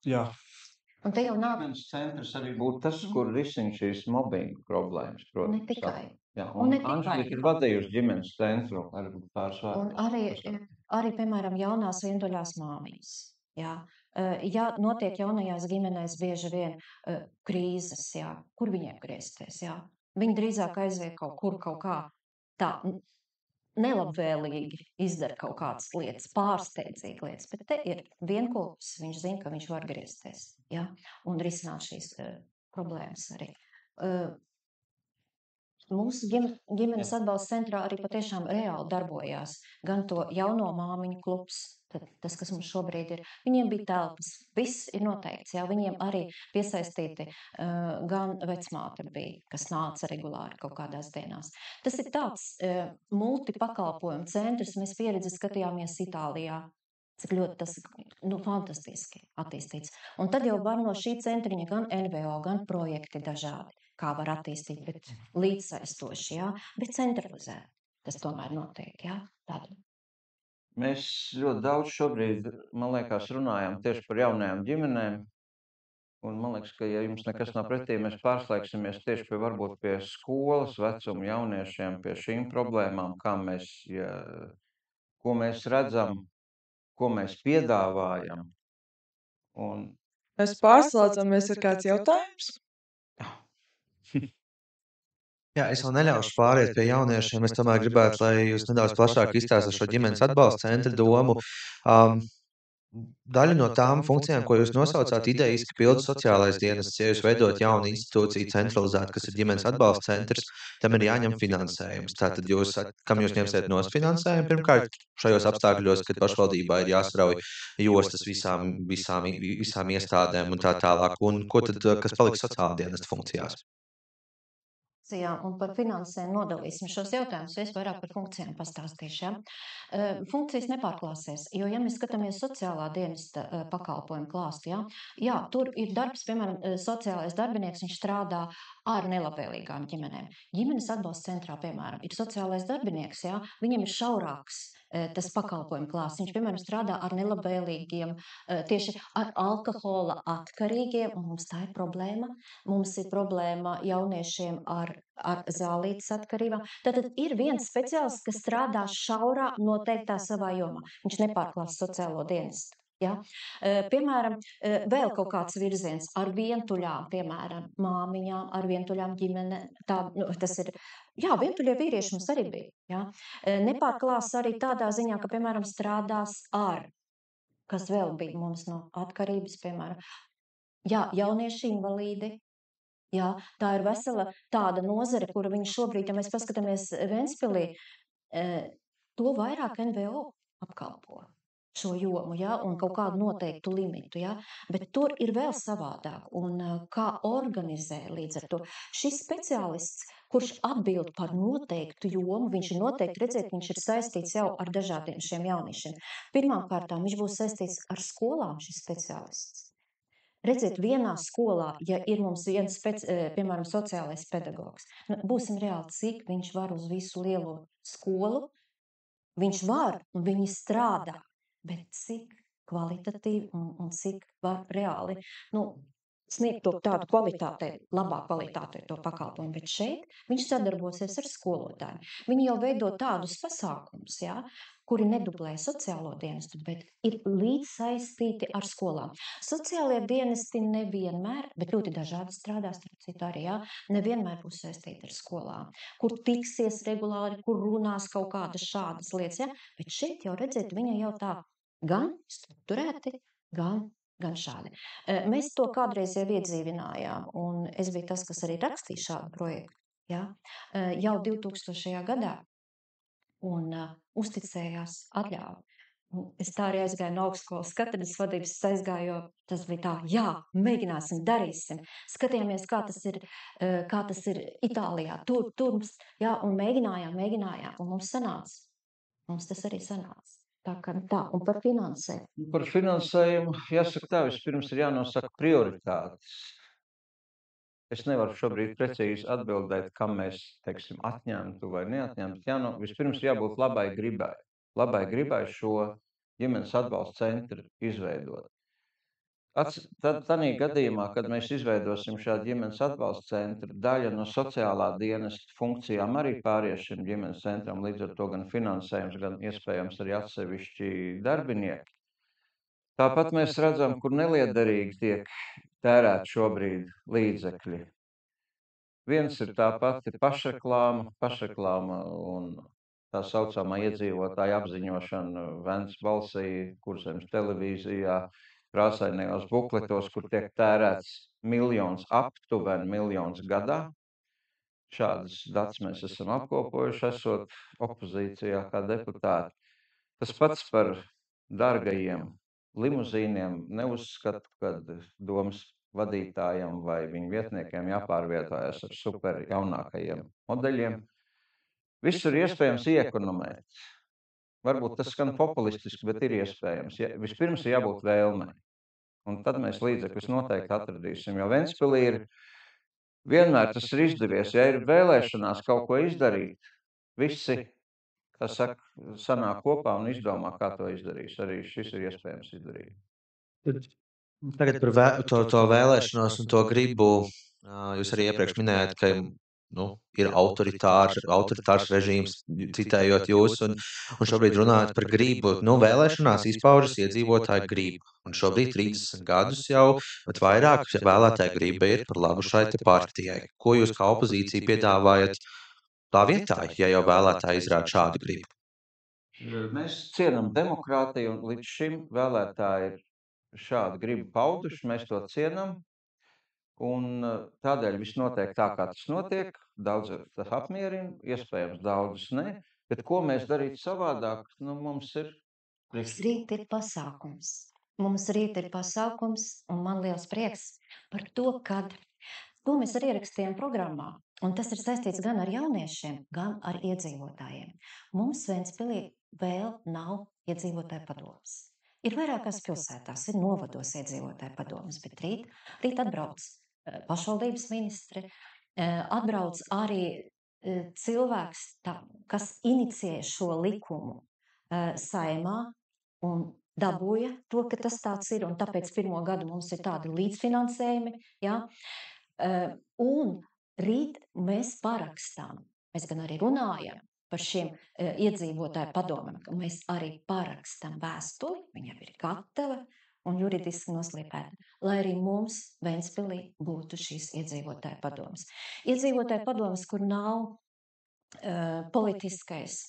Jā. Un te jau nav. Ģimenes centrs arī būtu tas, kur risina šīs mobbinga problēmas, protams. Ne tikai. Jā, Un ne Anželika tikai. ir vadījusi ģimenes centru ar pāris Un arī, piemēram, jaunās vientuļās māmiņas. Jā. Ja notiek jaunajās ģimenēs bieži vien krīzes, jā, kur viņiem griezties, jā. Viņi drīzāk aiziet kaut kur, kaut kā tā nelabvēlīgi izdara kaut kādas lietas, pārsteidzīgi lietas, bet te ir vienkulps, viņš zina, ka viņš var griezties, jā, un risināt šīs problēmas arī. Mūsu ģimenes atbalsta centrā arī patiešām reāli darbojās gan to jauno māmiņu klubs, tas, kas mums šobrīd ir. Viņiem bija telpas, viss ir noteikts, jā, viņiem arī piesaistīti gan vecmāte bija, kas nāca regulāri kaut kādās dienās. Tas ir tāds multipakalpojumu centrs, mēs pieredzi skatījāmies Itālijā, cik ļoti tas fantastiski attīstīts. Un tad jau var no šī centriņa gan NVO, gan projekti dažādi, kā var attīstīt, bet līdzsaistoši, jā, bet centralizēt. Tas tomēr notiek, jā, tāda. Mēs ļoti daudz šobrīd, man liekas, runājam tieši par jaunajām ģimenēm. Un man liekas, ka, ja jums nekas nav pretī, mēs pārslēgsimies tieši varbūt pie skolas vecuma jauniešiem, pie šīm problēmām, ko mēs redzam, ko mēs piedāvājam. Mēs pārslēdzamies, ir kāds jautājums? Jā, es vēl neļaušu pāriet pie jauniešiem. Es tomēr gribētu, lai jūs nedaudz plašāk izstāstītu šo ģimenes atbalsta centra domu. Daļa no tām funkcijām, ko jūs nosaucāt, idejiski pilda sociālais dienests. Ja jūs veidot jaunu institūciju centralizētu, kas ir ģimenes atbalsta centrs, tam ir jāņem finansējums. Tātad kam jūs ņemsiet no finansējumu? Pirmkārt, šajos apstākļos, kad pašvaldībā ir jāsrauj jostas visām iestādēm un tā tālāk. Un ko tad, kas paliks sociālā dienesta funkcijās? Un par finansēm nodalīsim šos jautājumus, jo es vairāk par funkcijām pastāstīšu. Ja? Funkcijas nepārklāsies, jo, ja mēs skatāmies sociālā dienesta pakalpojumu klāstu, jā, tur ir darbs, piemēram, sociālais darbinieks, viņš strādā ar nelabvēlīgām ģimenēm. Ģimenes atbalsta centrā, piemēram, ir sociālais darbinieks, jā, viņam ir šaurāks tas pakalpojumu klāsts. Viņš, piemēram, strādā ar nelabvēlīgiem, tieši ar alkohola atkarīgiem, un mums tā ir problēma. Mums ir problēma jauniešiem ar zālītes atkarībām. Tātad ir viens speciālists, kas strādā šaurā noteiktā savā jomā. Viņš nepārklās sociālo dienestu. Ja? Piemēram, vēl kaut kāds virziens ar vientuļām, piemēram, māmiņām, ar vientuļām ģimene. Tas ir, jā, vientuļie vīrieši mums arī bija. Ja? Nepārklās arī tādā ziņā, ka, piemēram, strādās ar, kas vēl bija mums no atkarības, piemēram, jā, jaunieši invalīdi. Jā, tā ir vesela tāda nozare, kura viņa šobrīd, ja mēs paskatāmies Ventspilī, to vairāk NVO apkalpo šo jomu, ja, un kaut kādu noteiktu limitu, ja, bet tur ir vēl savādāk, un kā organizē līdz ar to. Šis speciālists, kurš atbild par noteiktu jomu, viņš ir noteikti, redziet, viņš ir saistīts jau ar dažādiem šiem jauniešiem. Pirmkārt, viņš būs saistīts ar skolām, šis speciālists. Redziet, vienā skolā, ja ir mums viens, piemēram, sociālais pedagogs, būsim reāli, cik viņš var uz visu lielo skolu, viņš var un viņi strādā, bet cik kvalitatīvi un cik var reāli, sniegt to tādu kvalitātei, labā kvalitātei to pakalpojumu, bet šeit viņš sadarbosies ar skolotājiem. Viņi jau veido tādus pasākumus, jā, kuri nedublē sociālo dienestu, bet ir līdzsaistīti ar skolām. Sociālie dienesti nevienmēr, bet ļoti dažādi strādās, starp citu arī, jā, nevienmēr būs saistīti ar skolām, kur tiksies regulāri, kur runās kaut kādas šādas lietas, jā, bet šeit jau redzēt, viņa jau tā gan strukturēti, gan šādi. Mēs to kādreiz jau iedzīvinājām, un es biju tas, kas arī rakstīja šādu projektu, jā, jau 2000. gadā, un uzticējās atļauju. Es tā arī aizgāju no augstskolas katedras vadības, aizgāju, tas bija tā, jā, mēģināsim, darīsim. Skatījāmies, kā tas ir Itālijā, tur, jā, un mēģinājām, un mums sanāca. Mums tas arī sanāca. Tā, un par finansējumu. Par finansējumu, jāsaka tā, vispirms ir jānosaka prioritātes. Es nevaru šobrīd precīzi atbildēt, kam mēs, teiksim, atņemtu vai neatņemtu. Vispirms jābūt labai gribai. Labai gribai šo ģimenes atbalsta centru izveidot. Tādā gadījumā, kad mēs izveidosim šādu ģimenes atbalsta centru, daļa no sociālā dienesta funkcijām arī pāries šim ģimenes centram, līdz ar to gan finansējums, gan iespējams arī atsevišķi darbinieki. Tāpat mēs redzam, kur neliederīgi tiek tērēt šobrīd līdzekļi. Viens ir tā pati pašreklāma un tā saucamā iedzīvotāja apziņošana Vents balsī, Kurzemes televīzijā, krāsainajos bukletos, kur tiek tērēts aptuveni miljons gadā. Šādas datus mēs esam apkopojuši, esot opozīcijā kā deputāti. Tas pats par dārgajiem limuzīniem. Neuzskatu, ka domas vadītājiem vai viņu vietniekiem jāpārvietojas ar super jaunākajiem modeļiem. Visur iespējams iekonomēt. Varbūt tas skan populistiski, bet ir iespējams. Vispirms ir jābūt vēlmei. Un tad mēs līdzekļus noteikti atradīsim. Jo Ventspilī ir vienmēr tas ir izdevies. Ja ir vēlēšanās kaut ko izdarīt, visi, kas saka, sanāk kopā un izdomā, kā to izdarīs. Arī šis ir iespējams izdarīt. Tagad par to vēlēšanos un to gribu. Jūs arī iepriekš minējāt, ka ir autoritārs režīms, citējot jūs, un šobrīd runājot par gribu. Vēlēšanās izpaužas iedzīvotāju gribu. Un šobrīd 30 gadus jau, bet vairāk vēlētāju griba ir par labu šai partijai. Ko jūs kā opozīcija piedāvājat tā vietā, ja jau vēlētāji izrāda šādu gribu? Mēs cienam demokrātiju, un līdz šim vēlētāji ir šādu gribu pauduši, mēs to cienam. Un tādēļ viss notiek tā, kā tas notiek. Daudz tas apmierina, iespējams daudzus ne. Bet ko mēs darīt savādāk? Mums ir... Rīt ir pasākums. Mums rīt ir pasākums, un man liels prieks par to, kad to mēs arī ierakstījām programmā. Un tas ir saistīts gan ar jauniešiem, gan ar iedzīvotājiem. Mums Ventspilī vēl nav iedzīvotāju padomes. Ir vairākās pilsētās, ir novados iedzīvotāju padomes, bet rīt atbrauc pašvaldības ministri, atbrauc arī cilvēks, kas inicijē šo likumu Saeimā un dabūja to, ka tas tāds ir, un tāpēc 1. gadu mums ir tādi līdzfinansējumi, ja? Un rīt mēs parakstām, mēs gan arī runājam par šiem iedzīvotāju padomiem, ka mēs arī parakstam vēstuli, viņa ir gatava un juridiski noslīpēta, lai arī mums Ventspilī būtu šīs iedzīvotāju padomes. Iedzīvotāju padomes, kur nav politiskais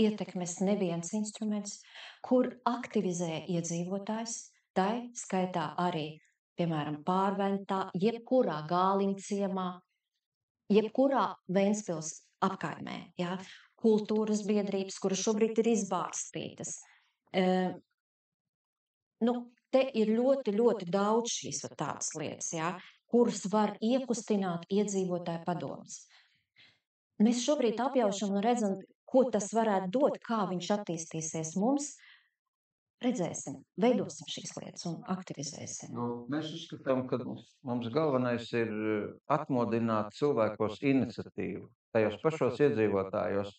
ietekmes neviens instruments, kur aktivizē iedzīvotājs, tai skaitā arī, piemēram, Pārventā, jebkurā Gāliņciemā, jebkurā Ventspils apkaimē, ja, kultūras biedrības, kuras šobrīd ir izbārstītas. Te ir ļoti, ļoti daudz šīs tādas lietas, ja, kuras var iekustināt iedzīvotāju padomes. Mēs šobrīd apjaušam un redzam, ko tas varētu dot, kā viņš attīstīsies mums. Redzēsim, veidosim šīs lietas un aktivizēsim. Mēs uzskatām, ka mums galvenais ir atmodināt cilvēkos iniciatīvu, tajos pašos iedzīvotājos.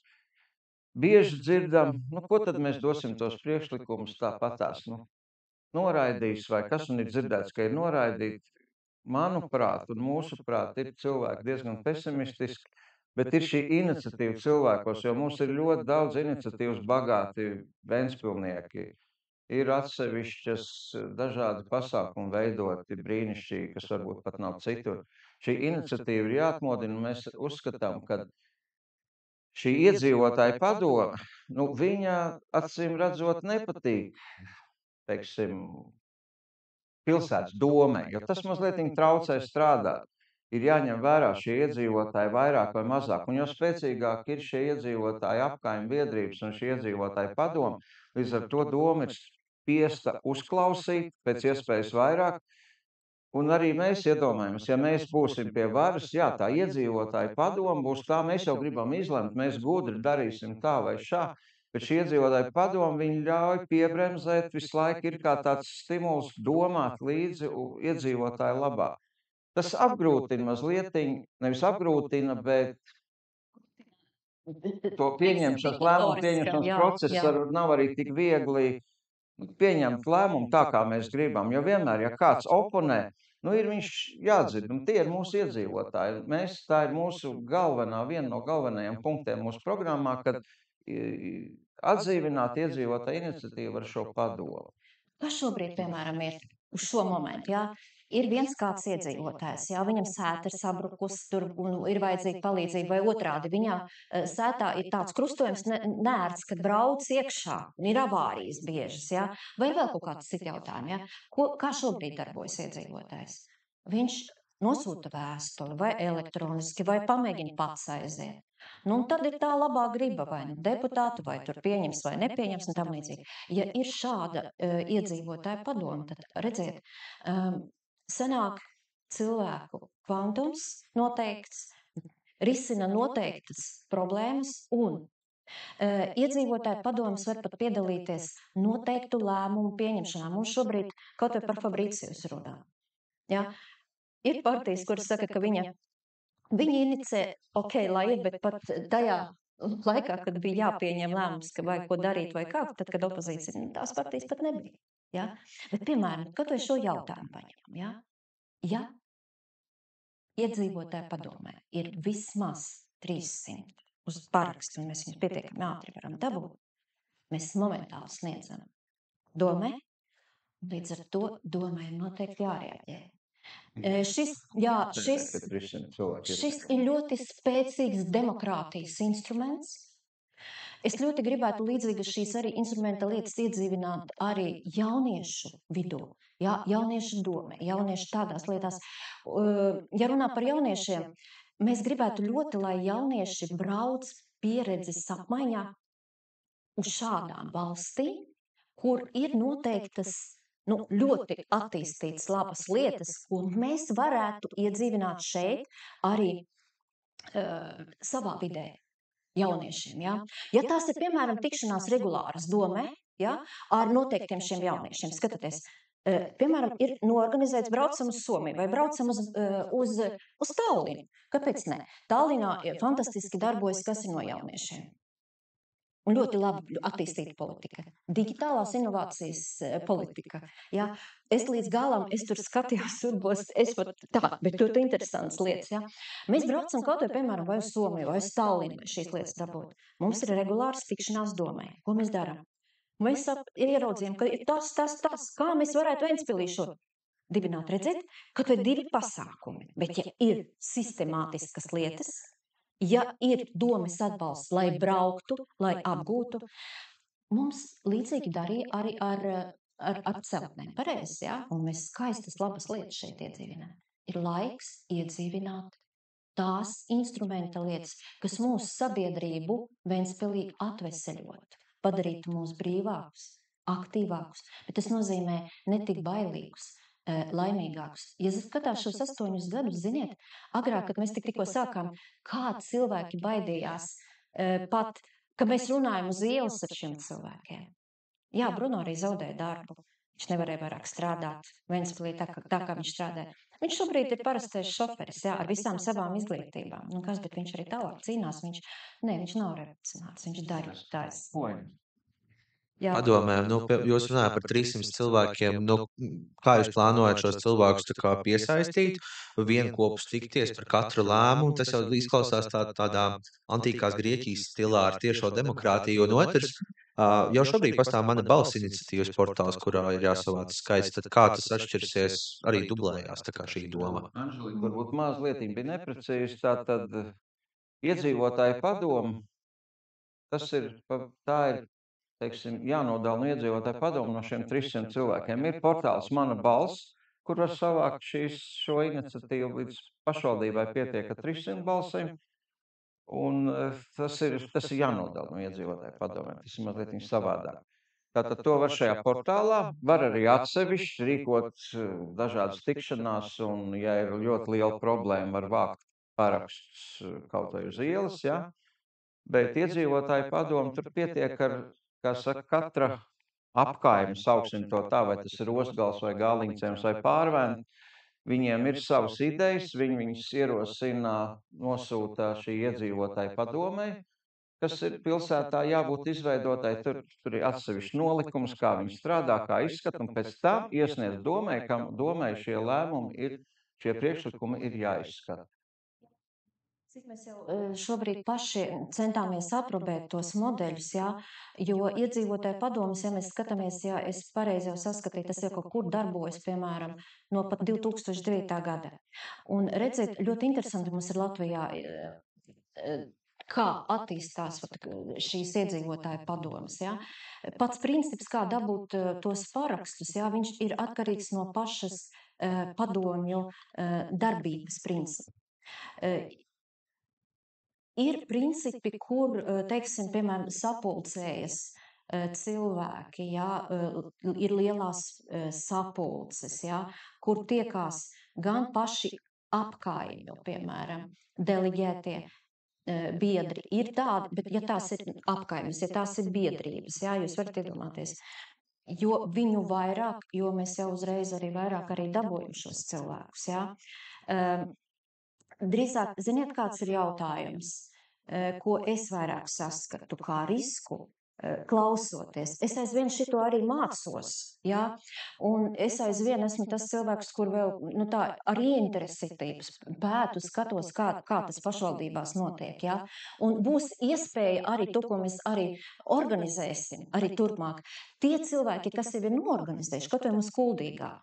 Bieži dzirdam, ko tad mēs dosim tos priekšlikumus tāpatās, noraidīs vai kas, un ir dzirdēts, ka ir noraidīti. Manuprāt, un mūsuprāt, ir cilvēki diezgan pesimistiski, bet ir šī iniciatīva cilvēkos, jo mums ir ļoti daudz iniciatīvas bagāti ventspilnieki. Ir atsevišķas dažādi pasākumi veidoti brīnišķīgi, kas varbūt pat nav citur. Šī iniciatīva ir jāatmodina, un mēs uzskatām, ka šī iedzīvotāja padome, viņa acīm redzot nepatīk, teiksim, pilsētas domē, jo tas mazliet traucē strādāt. Ir jāņem vērā šie iedzīvotāji vairāk vai mazāk, un jo spēcīgāk ir šie iedzīvotāji apkaimju biedrības un šie iedzīvotāji padomi, līdz ar to doma ir spiesta uzklausīt pēc iespējas vairāk, un arī mēs iedomājamies, ja mēs būsim pie varas, jā, tā iedzīvotāji padoma būs tā, mēs jau gribam izlemt, mēs gudri darīsim tā vai šā, bet šī iedzīvotāja padoma, viņi ļauj piebremzēt, visu laiku ir kā tāds stimuls domāt līdzi iedzīvotāju labā. Tas apgrūtina mazlietiņ, nevis apgrūtina, bet to pieņemšanas, lēmumu pieņemšanas procesu nav arī tik viegli pieņemt lēmumu tā, kā mēs gribam, jo vienmēr, ja kāds oponē, ir viņš jādzird, un tie ir mūsu iedzīvotāji. Tā ir mūsu viena no galvenajiem punktiem mūsu programmā, kad atdzīvināt iedzīvotāju iniciatīvu ar šo padomu. Kas šobrīd, piemēram, ir uz šo momentu, jā? Ir viens kāds iedzīvotājs, jā, viņam sēta ir sabrukusi, tur ir vajadzīga palīdzība, vai otrādi viņā sētā ir tāds krustojums neērts, kad brauc iekšā, un ir avārijas biežas, jā, vai vēl kaut kāds citi jautājumi, jā. Kā šobrīd darbojas iedzīvotājs? Viņš nosūta vēstuli, vai elektroniski, vai pamēģina pats aiziet. Un tad ir tā labā griba, vai deputātu, vai tur pieņems, vai nepieņems, un tam līdzīgi. Ja ir šāda iedzīvotāja padoma, tad redziet, sanāk cilvēku kvantums noteikts, risina noteiktas problēmas, un iedzīvotāju padomas var pat piedalīties noteiktu lēmumu pieņemšanā. Mums šobrīd kaut vai par Fabricius runā. Ja? Ir partijas, kuras saka, ka viņi inicē, lai iet, bet pat tajā laikā, kad bija jāpieņem lēmums, ka vajag ko darīt vai kā, tad, kad opozīcija, tās partijas pat nebija. Ja? Bet, piemēram, kaut vai šo jautājumu paņemam, ja? Ja iedzīvotāju padomē ir vismaz 300 uz parakstu, un mēs viņus pietiekami ātri varam dabūt, mēs momentāli sniedzam domē, līdz ar to domai noteikti jārēģē. Šis ir ļoti spēcīgs demokrātijas instruments. Es ļoti gribētu līdzīgi šīs arī instrumenta lietas iedzīvināt arī jauniešu vidū, ja, jauniešu dome, jauniešu tādās lietās. Ja runā par jauniešiem, mēs gribētu ļoti, lai jaunieši brauc pieredzes apmaiņā uz šādām valstīm, kur ir noteiktas ļoti attīstītas labas lietas, un mēs varētu iedzīvināt šeit arī savā vidē jauniešiem. Ja? Ja tās ir, piemēram, tikšanās regulāras domē, ja, ar noteiktiem šiem jauniešiem, skatieties, Piemēram, ir norganizēts braucam uz Somiju vai braucam uz Tallinu. Kāpēc ne? Tallinā fantastiski darbojas Kasino jauniešiem. Un ļoti labi attīstīta politika. Digitālās inovācijas politika. Ja? Es līdz galam, es tur skatījos, bet tur interesantas lietas. Ja? Mēs braucam kaut vai, piemēram, vai uz Somiju, vai uz Tallinu, vai šīs lietas dabūt. Mums ir regulārs tikšanās domē. Ko mēs darām? Mēs ieraudzījām, ka ir tas. Kā mēs varētu Ventspilī šo dibināt, redzēt? Kaut vai 2 pasākumi. Bet ja ir sistemātiskas lietas, ja ir domes atbalsts, lai brauktu, lai apgūtu, mums līdzīgi darīja arī ar celtnēm. Pareizi, ja? Un mēs skaistas, labas lietas šeit iedzīvinām. Ir laiks iedzīvināt tās instrumenta lietas, kas mūsu sabiedrību Ventspilī atveseļot, padarītu mūs brīvākus, aktīvākus, bet tas nozīmē ne tik bailīgus, laimīgākus. Ja skatās šos 8 gadus, ziniet, agrāk, kad mēs tikko sākām, kā cilvēki baidījās, pat, ka mēs runājam uz ielas ar šiem cilvēkiem. Jā, Bruno arī zaudēja darbu. Viņš nevarēja vairāk strādāt Ventspilī tā, kā viņš strādāja. Viņš šobrīd ir parastais šoferis, jā, ar visām savām izglītībām. Nu, kas, bet viņš arī tālāk cīnās. Viņš nav revolucionārs, viņš dara tās. Padomē, jūs runājat par 300 cilvēkiem. Kā jūs plānojat šos cilvēkus piesaistīt, vienopus tikties par katru lēmumu? Tas jau izklausās tādā antīkās Grieķijas stilā ar tiešo demokrātiju. Un otrs, jau šobrīd pastāv Mana balss iniciatīvas portāls, kurā ir jāsavāc skaits. Tad kā tas atšķirsies, arī dublējās šī doma? Anželika, varbūt mazliet bija neprecīzi. Tātad iedzīvotāju padomu, tā ir, teiksim, jānodala no iedzīvotāju padomu no šiem 300 cilvēkiem. Ir portāls Mana balss, kur var savākt šo iniciatīvu līdz pašvaldībai pietiek ar 300 balsīm. Un tas ir jānodala no iedzīvotāju padomēm. Tas ir mazliet savādāk. Tātad to var šajā portālā, var arī atsevišķi rīkot dažādas tikšanās, un, ja ir ļoti liela problēma, var vākt parakstus kaut vai uz ielas, ja? Bet iedzīvotāju padomu tur pietiek ar, kā saka, katra apkaime, sauksim to tā, vai tas ir Ostgals vai Gāliņciems vai Pārvēni. Viņiem ir savas idejas, viņas ierosina, nosūta šī iedzīvotāju padomei, kas ir pilsētā jābūt izveidotai. Tur ir atsevišķi nolikums, kā viņi strādā, kā izskata, un pēc tam iesniedz domai, kam domai šie lēmumi šie priekšlikumi ir jāizskata. Cik mēs jau šobrīd paši centāmies aprobēt tos modeļus, jā, jo iedzīvotāju padomus, ja mēs skatāmies, ja es pareizi jau saskatīju, tas jau kaut kur darbojas, piemēram, no pat 2009. gada. Un redzēt, ļoti interesanti mums ir Latvijā, kā attīstās šīs iedzīvotāju padomas. Ja? Pats princips, kā dabūt tos parakstus, ja, viņš ir atkarīgs no pašas padomju darbības principa. Ir principi, kur, teiksim, piemēram, sapulcējas cilvēki, ja, ir lielās sapulces, ja, kur tiekās gan paši apkaimju, piemēram, deleģētie biedri. Ir tādi, bet ja tās ir apkaimes, ja tās ir biedrības, ja, jūs varat iedomāties, jo viņu vairāk, jo mēs jau uzreiz arī vairāk arī dabojam šos cilvēkus, ja. Drīzāk, ziniet, kāds ir jautājums, ko es vairāk saskatu kā risku, klausoties. Es aizvien šito arī mācos, ja? Un es aizvien esmu tas cilvēks, kur vēl tā ar ieinteresētības pētu, skatos, kā tas pašvaldībās notiek, ja? Un būs iespēja arī to, ko mēs arī organizēsim, arī turpmāk. Tie cilvēki, kas jau ir noorganizējuši, kaut vai mums Kuldīgā,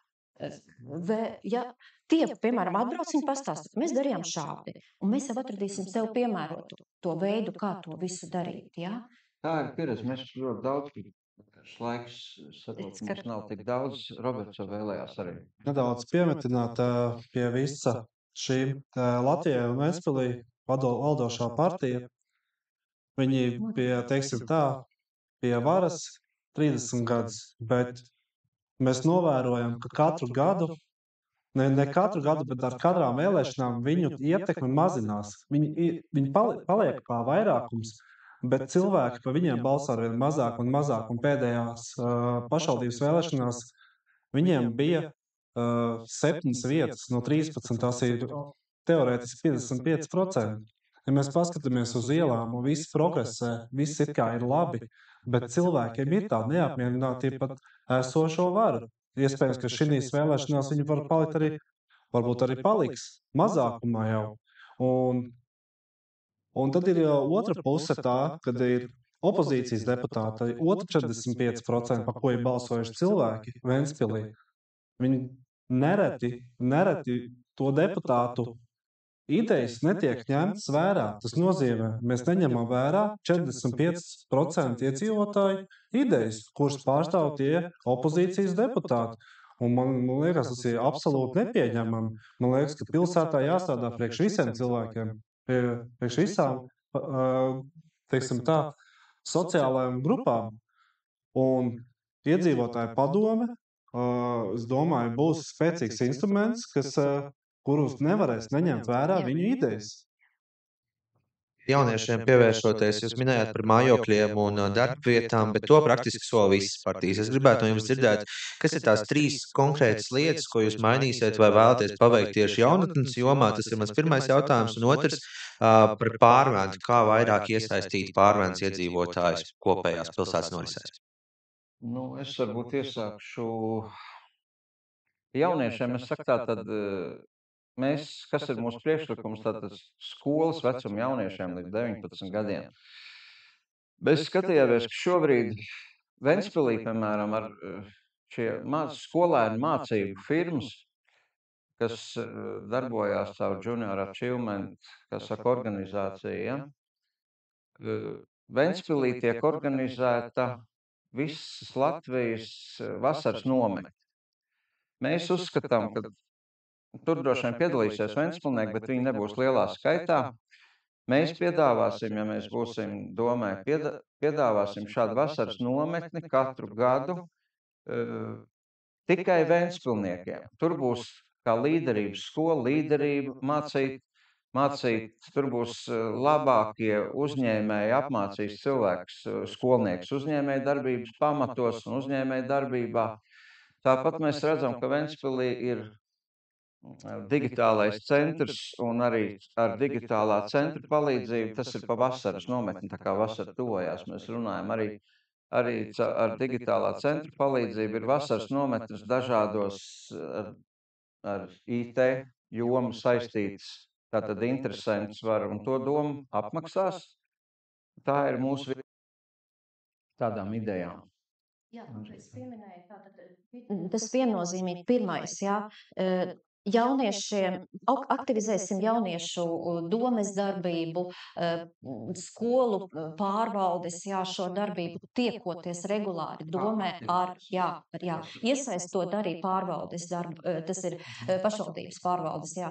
ja tie, piemēram, atbrauc un pastāst, mēs darījām šādi, un mēs jau atradīsim sev piemērotu to veidu, kā to visu darīt, ja? Tā ir pieredze, mēs ļoti daudz, laiks, saprot, mums nav tik daudz, Roberts jau vēlējās arī. Nedaudz piemetināt pie visa šī Latvijai un Ventspilī valdošā partija. Viņi pie, teiksim tā, pie varas 30 gadus, bet mēs novērojam, ka katru gadu, ne katru gadu, bet ar katrām vēlēšanām viņu ietekme mazinās. Viņi paliek kā vairākums, bet cilvēki pa viņiem balso arvien mazāk un mazāk, un pēdējās pašvaldības vēlēšanās Viņiem bija 7 vietas no 13, tās ir teorētiski 55%. Ja mēs paskatāmies uz ielām un viss progresē, viss it kā ir labi, bet cilvēkiem ir tā neapmierinātība pat esošo varu. Iespējams, ka šīs vēlēšanās viņi var palikt arī, varbūt arī paliks mazākumā jau. Un tad ir jau otra puse tā, kad ir opozīcijas deputāti, otru 45%, par ko ir balsojuši cilvēki Ventspilī. Viņi nereti to deputātu idejas netiek ņemtas vērā. Tas nozīmē, mēs neņemam vērā 45% iedzīvotāju idejas, kuras pārstāv tie opozīcijas deputāti. Un man liekas, tas ir absolūti nepieņemami. Man liekas, ka pilsētā jāstrādā priekš visiem cilvēkiem, priekš visām, teiksim tā, sociālajām grupām. Un iedzīvotāju padome, es domāju, būs spēcīgs instruments, kurus nevarēs neņemt vērā viņu idejas. Jauniešiem pievēršoties, jūs minējāt par mājokļiem un darbvietām, bet to praktiski sola visas partijas. Es gribētu no jums dzirdēt, kas ir tās 3 konkrētas lietas, ko jūs mainīsiet vai vēlaties paveikt tieši jaunatnes jomā. Tas ir mans pirmais jautājums. Un otrs par Pārventu. Kā vairāk iesaistīt Pārventas iedzīvotājus kopējās pilsētas norisēs? Nu, es varbūt iesākšu jauniešiem. Es saku tā, tad mēs, kas ir mūsu priekšlikums, tātad skolas vecuma jauniešiem līdz 19 gadiem. Mēs skatījāmies, ka šobrīd Ventspilī, piemēram, ar šie skolēnu mācību firmas, kas darbojās caur Junior Achievement, kas saka organizācija, Ventspilī tiek organizēta visas Latvijas vasaras nometne. Mēs uzskatām, ka tur droši vien piedalīsies ventspilnieki, bet viņi nebūs lielā skaitā. Mēs piedāvāsim, ja mēs būsim domē, piedāvāsim šādu vasaras nometni katru gadu tikai ventspilniekiem. Tur būs kā līderības skola, līderība mācīt, tur būs labākie uzņēmēji, apmācīs cilvēks, skolnieks uzņēmēja darbības pamatos un uzņēmēja darbībā. Tāpat mēs redzam, ka Ventspilī ir digitālais centrs un arī ar digitālā centra palīdzību, tas ir pa vasaras nometni, tā kā vasara tuvojās, mēs runājam arī ar digitālā centra palīdzību ir vasaras nometnes dažādos ar IT jomu saistīts, tātad interesants var un to domu apmaksās. Tā ir mūsu tādām idejām. Jā, es pieminēju, tātad tas viennozīmīgi pirmais, jā, jauniešiem, aktivizēsim jauniešu domes darbību, skolu pārvaldes, jā, šo darbību tiekoties regulāri domē iesaistot arī pārvaldes darbu, tas ir pašvaldības pārvaldes, jā,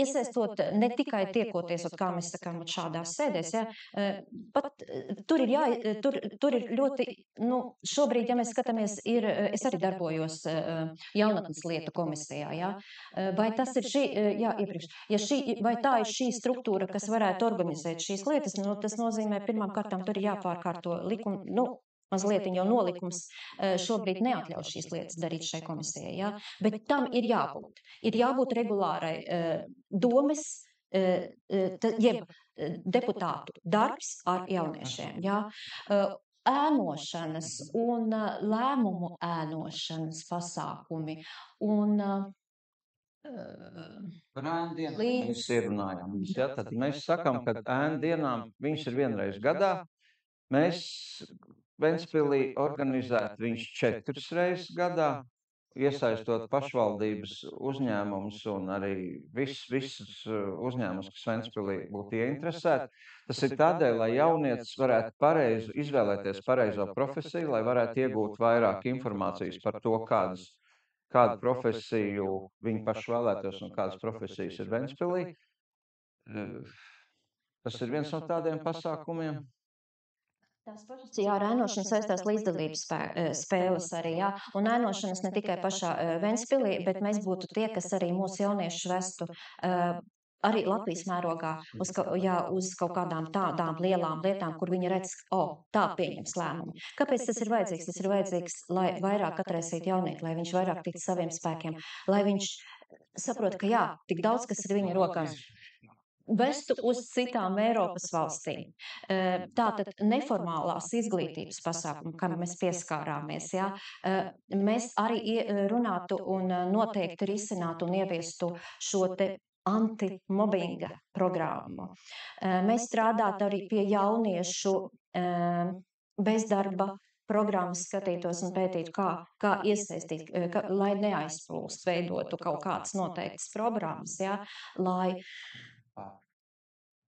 iesaistot ne tikai tiekoties, kā mēs sakām, šādās sēdēs, jā, pat tur ir ļoti, šobrīd, ja mēs skatāmies, es arī darbojos jaunatnes lietu komisijā, jā, vai tas ir vai tā ir šī struktūra, kas varētu organizēt šīs lietas, tas nozīmē pirmām kārtām tur ir jāpārkārto likumu, mazliet jau nolikums šobrīd neatļauj šīs lietas darīt šai komisijai, jā, bet tam ir jābūt. Ir jābūt regulārai domes, jeb deputātu darbs ar jauniešiem, jā. Ēnošanas un lēmumu ēnošanas pasākumi un Par ēndienām mēs ierunājām. Tad mēs sakām, ka ēndienām viņš ir vienreiz gadā. Mēs Ventspilī organizētu viņš 4 reizes gadā, iesaistot pašvaldības uzņēmumus un arī visus uzņēmumus, kas Ventspilī būtu ieinteresēti. Tas ir tādēļ, lai jaunietis varētu izvēlēties pareizo profesiju, lai varētu iegūt vairāk informācijas par to, kādu profesiju viņi paši vēlētos un kādas profesijas ir Ventspilī. Tas ir viens no tādiem pasākumiem. Tās pašas, jā, ar ēnošanu saistās līdzdalības spēles arī, jā, un ēnošanas ne tikai pašā Ventspilī, bet mēs būtu tie, kas arī mūsu jauniešus vestu arī Latvijas mērogā uz kaut kādām tādām lielām lietām, kur viņi redz, tā pieņems lēmumu. Kāpēc tas ir vajadzīgs? Tas ir vajadzīgs, lai vairāk atraisītu jaunieku, lai viņš vairāk tic saviem spēkiem, lai viņš saprot, ka jā, tik daudz, kas ir viņa rokās, vestu uz citām Eiropas valstīm. Tātad neformālās izglītības pasākumi, kam mēs pieskārāmies, jā, mēs arī runātu un noteikti risinātu un ieviestu šo te anti-mobbinga programmu. Mēs strādātu arī pie jauniešu bezdarba programmas skatītos un pētītu, kā iesaistīt, lai neaizplūst, veidotu kaut kādas noteiktas programmas, jā, lai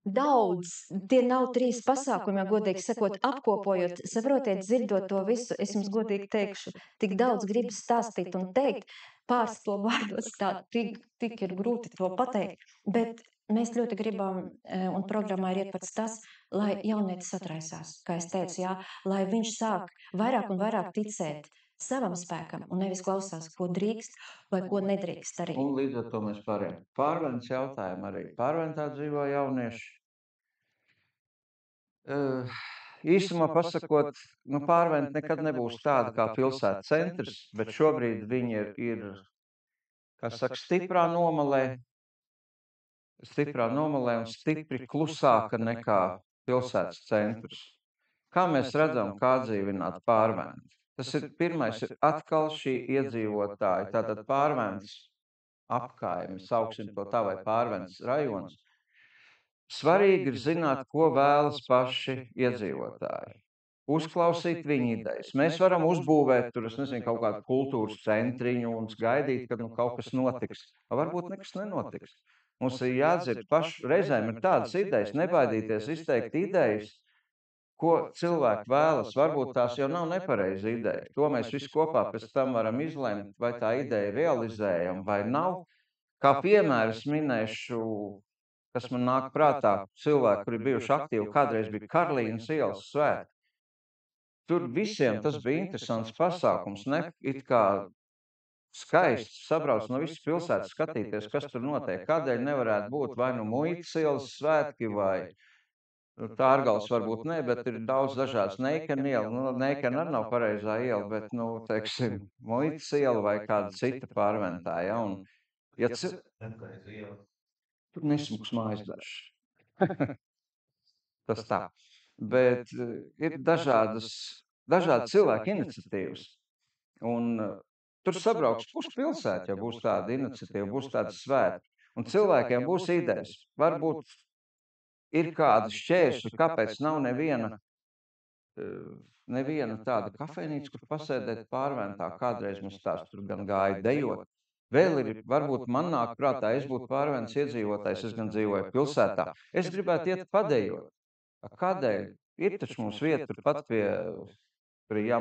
daudz, tie nav 3 pasākumi, ja godīgi sakot, apkopojot, saprotiet, dzirdot to visu, es jums godīgi teikšu, tik daudz gribas stāstīt un teikt, pāris to vārdos tā, tik ir grūti to pateikt, bet mēs ļoti gribam, un programmā ir ietverts tas, lai jaunietis atraisās, kā es teicu, jā, lai viņš sāk vairāk un vairāk ticēt savam spēkam un nevis klausās, ko drīkst vai ko nedrīkst darīt. Un līdz ar to mēs pārējām. Pārventas jautājumu arī. Pārventā dzīvo jaunieši. Īsumā pasakot, Pārventa nekad nebūs tāda kā pilsētas centrs, bet šobrīd viņi ir kā saka, stiprā nomalē un stipri klusāka nekā pilsētas centrs. Kā mēs redzam, kā atdzīvināt Pārventu? Tas ir pirmais, ir atkal šī iedzīvotāja, tātad Pārventas apkaime, sauksim to tā, vai Pārventas rajons. Svarīgi ir zināt, ko vēlas paši iedzīvotāji. Uzklausīt viņu idejas. Mēs varam uzbūvēt tur, es nezinu, kaut kādu kultūras centriņu un gaidīt, kad kaut kas notiks. Varbūt nekas nenotiks. Mums ir jādzird pašu, reizēm ir tādas idejas, nebaidīties izteikt idejas, ko cilvēki vēlas. Varbūt tās jau nav nepareiza ideja. To mēs visi kopā pēc tam varam izlemt, vai tā ideja realizējam vai nav. Kā piemērs minēšu, kas man nāk prātā, cilvēki, kuri bijuši aktīvi, kādreiz bija Karlīnas ielas svētki. Tur visiem tas bija interesants pasākums, it kā skaists, sabrauc no visas pilsētas skatīties, kas tur notiek. Kādēļ nevarētu būt vai nu Muitas ielas svētki, vai Tārgals varbūt ne, bet ir daudz dažādas. Neikena iela, Neikena arī nav pareizā iela, bet, teiksim, Muitas iela vai kāda cita Pārventā, ja, un, ja tur nesmuks mājas dažs. Tas tā. Bet ir dažādi cilvēku iniciatīvas, un tur sabrauks puspilsēt, ja būs tāda iniciatīva, būs tāda svētki, un cilvēkiem būs idejas. Varbūt ir kādi šķēršļi, kāpēc nav neviena tāda kafejnīca, kur pasēdēt Pārventā. Kādreiz mums tās tur gan gāja dejot. Vēl ir, varbūt man nāk prātā, es būtu Pārventas iedzīvotājs, es gan dzīvoju pilsētā. Es gribētu iet padejot. Kādēļ? Ir taču mums vieta turpat pie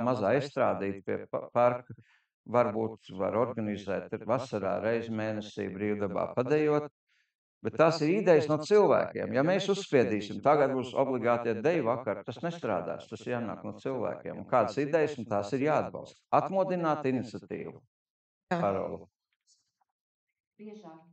mazā estrādīt, pie parka. Varbūt var organizēt vasarā reizi mēnesī brīvdabā padejot. Bet tās ir idejas no cilvēkiem. Ja mēs uzspiedīsim, tagad būs obligāti deju vakar, tas nestrādās, tas jānāk no cilvēkiem. Un kādas idejas, un tās ir jāatbalsta. Atmodināt iniciatīvu. Parola.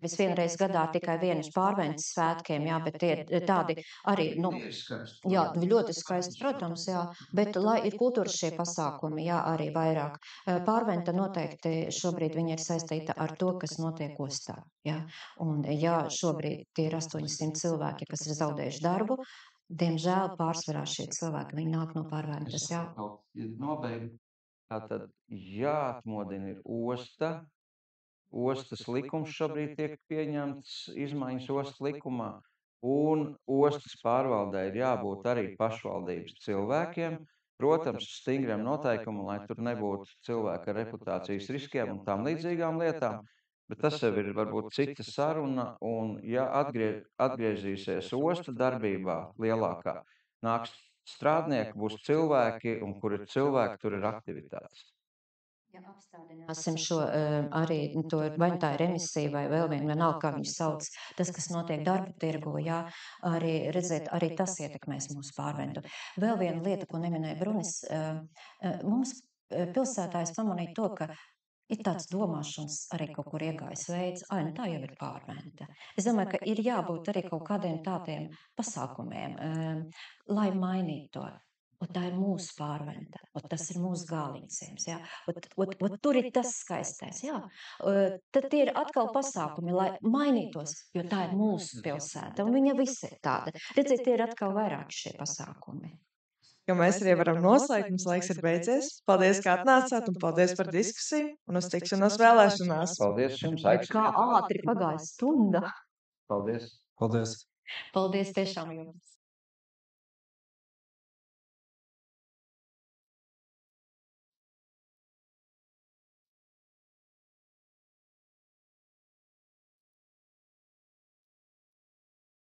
Es vienreiz gadā tikai vienus Pārventas svētkiem, jā, bet tie tādi arī, jā, ļoti skaisti, protams, jā, bet lai ir kultūras šie pasākumi, jā, arī vairāk. Pārventa noteikti šobrīd viņa ir saistīta ar to, kas notiek ostā, jā, un jā, šobrīd tie ir 800 cilvēki, kas ir zaudējuši darbu, diemžēl pārsvarā šie cilvēki, viņi nāk no Pārventas, jā. Tātad jāatmodina ir osta. Ostas likums šobrīd tiek pieņemts, izmaiņas ostas likumā, un ostas pārvaldē ir jābūt arī pašvaldības cilvēkiem, protams, stingriem noteikumiem, lai tur nebūtu cilvēki ar reputācijas riskiem un tām līdzīgām lietām, bet tas jau ir varbūt cita saruna, un ja atgriezīsies osta darbībā lielākā, nāks strādnieki, būs cilvēki, un kur ir cilvēki, tur ir aktivitātes. Ja apstādināsim šo arī to, vai tā ir emisija vai vēl vienalga, kā viņus sauc, tas, kas notiek darba tirgu, jā, arī redzēt, arī tas ietekmēs mūsu Pārventu. Vēl viena lieta, ko neminēja Brunis, mums pilsētājs pamanīja to, ka ir tāds domāšanas arī kaut kur iegājis veids, nu tā jau ir pārmenta. Es domāju, ka ir jābūt arī kaut kādiem tādiem pasākumiem, lai mainītu to. Un tā ir mūsu pārventa, un tas ir mūsu gāliņciems, jā. Un tur ir tas skaistais, jā. Tad tie ir atkal pasākumi, lai mainītos, jo tā ir mūsu pilsēta, un viņa visi ir tāda. Redziet, tie ir atkal vairāk šie pasākumi. Ka mēs arī varam noslēgt, mums laiks ir beidzies. Paldies, ka atnācāt, un paldies par diskusiju, un uz tikšanos vēlēšanās. Paldies jums, Kā aicinājumu. ātri pagāja stunda. Paldies. Paldies! Paldies tiešām jums.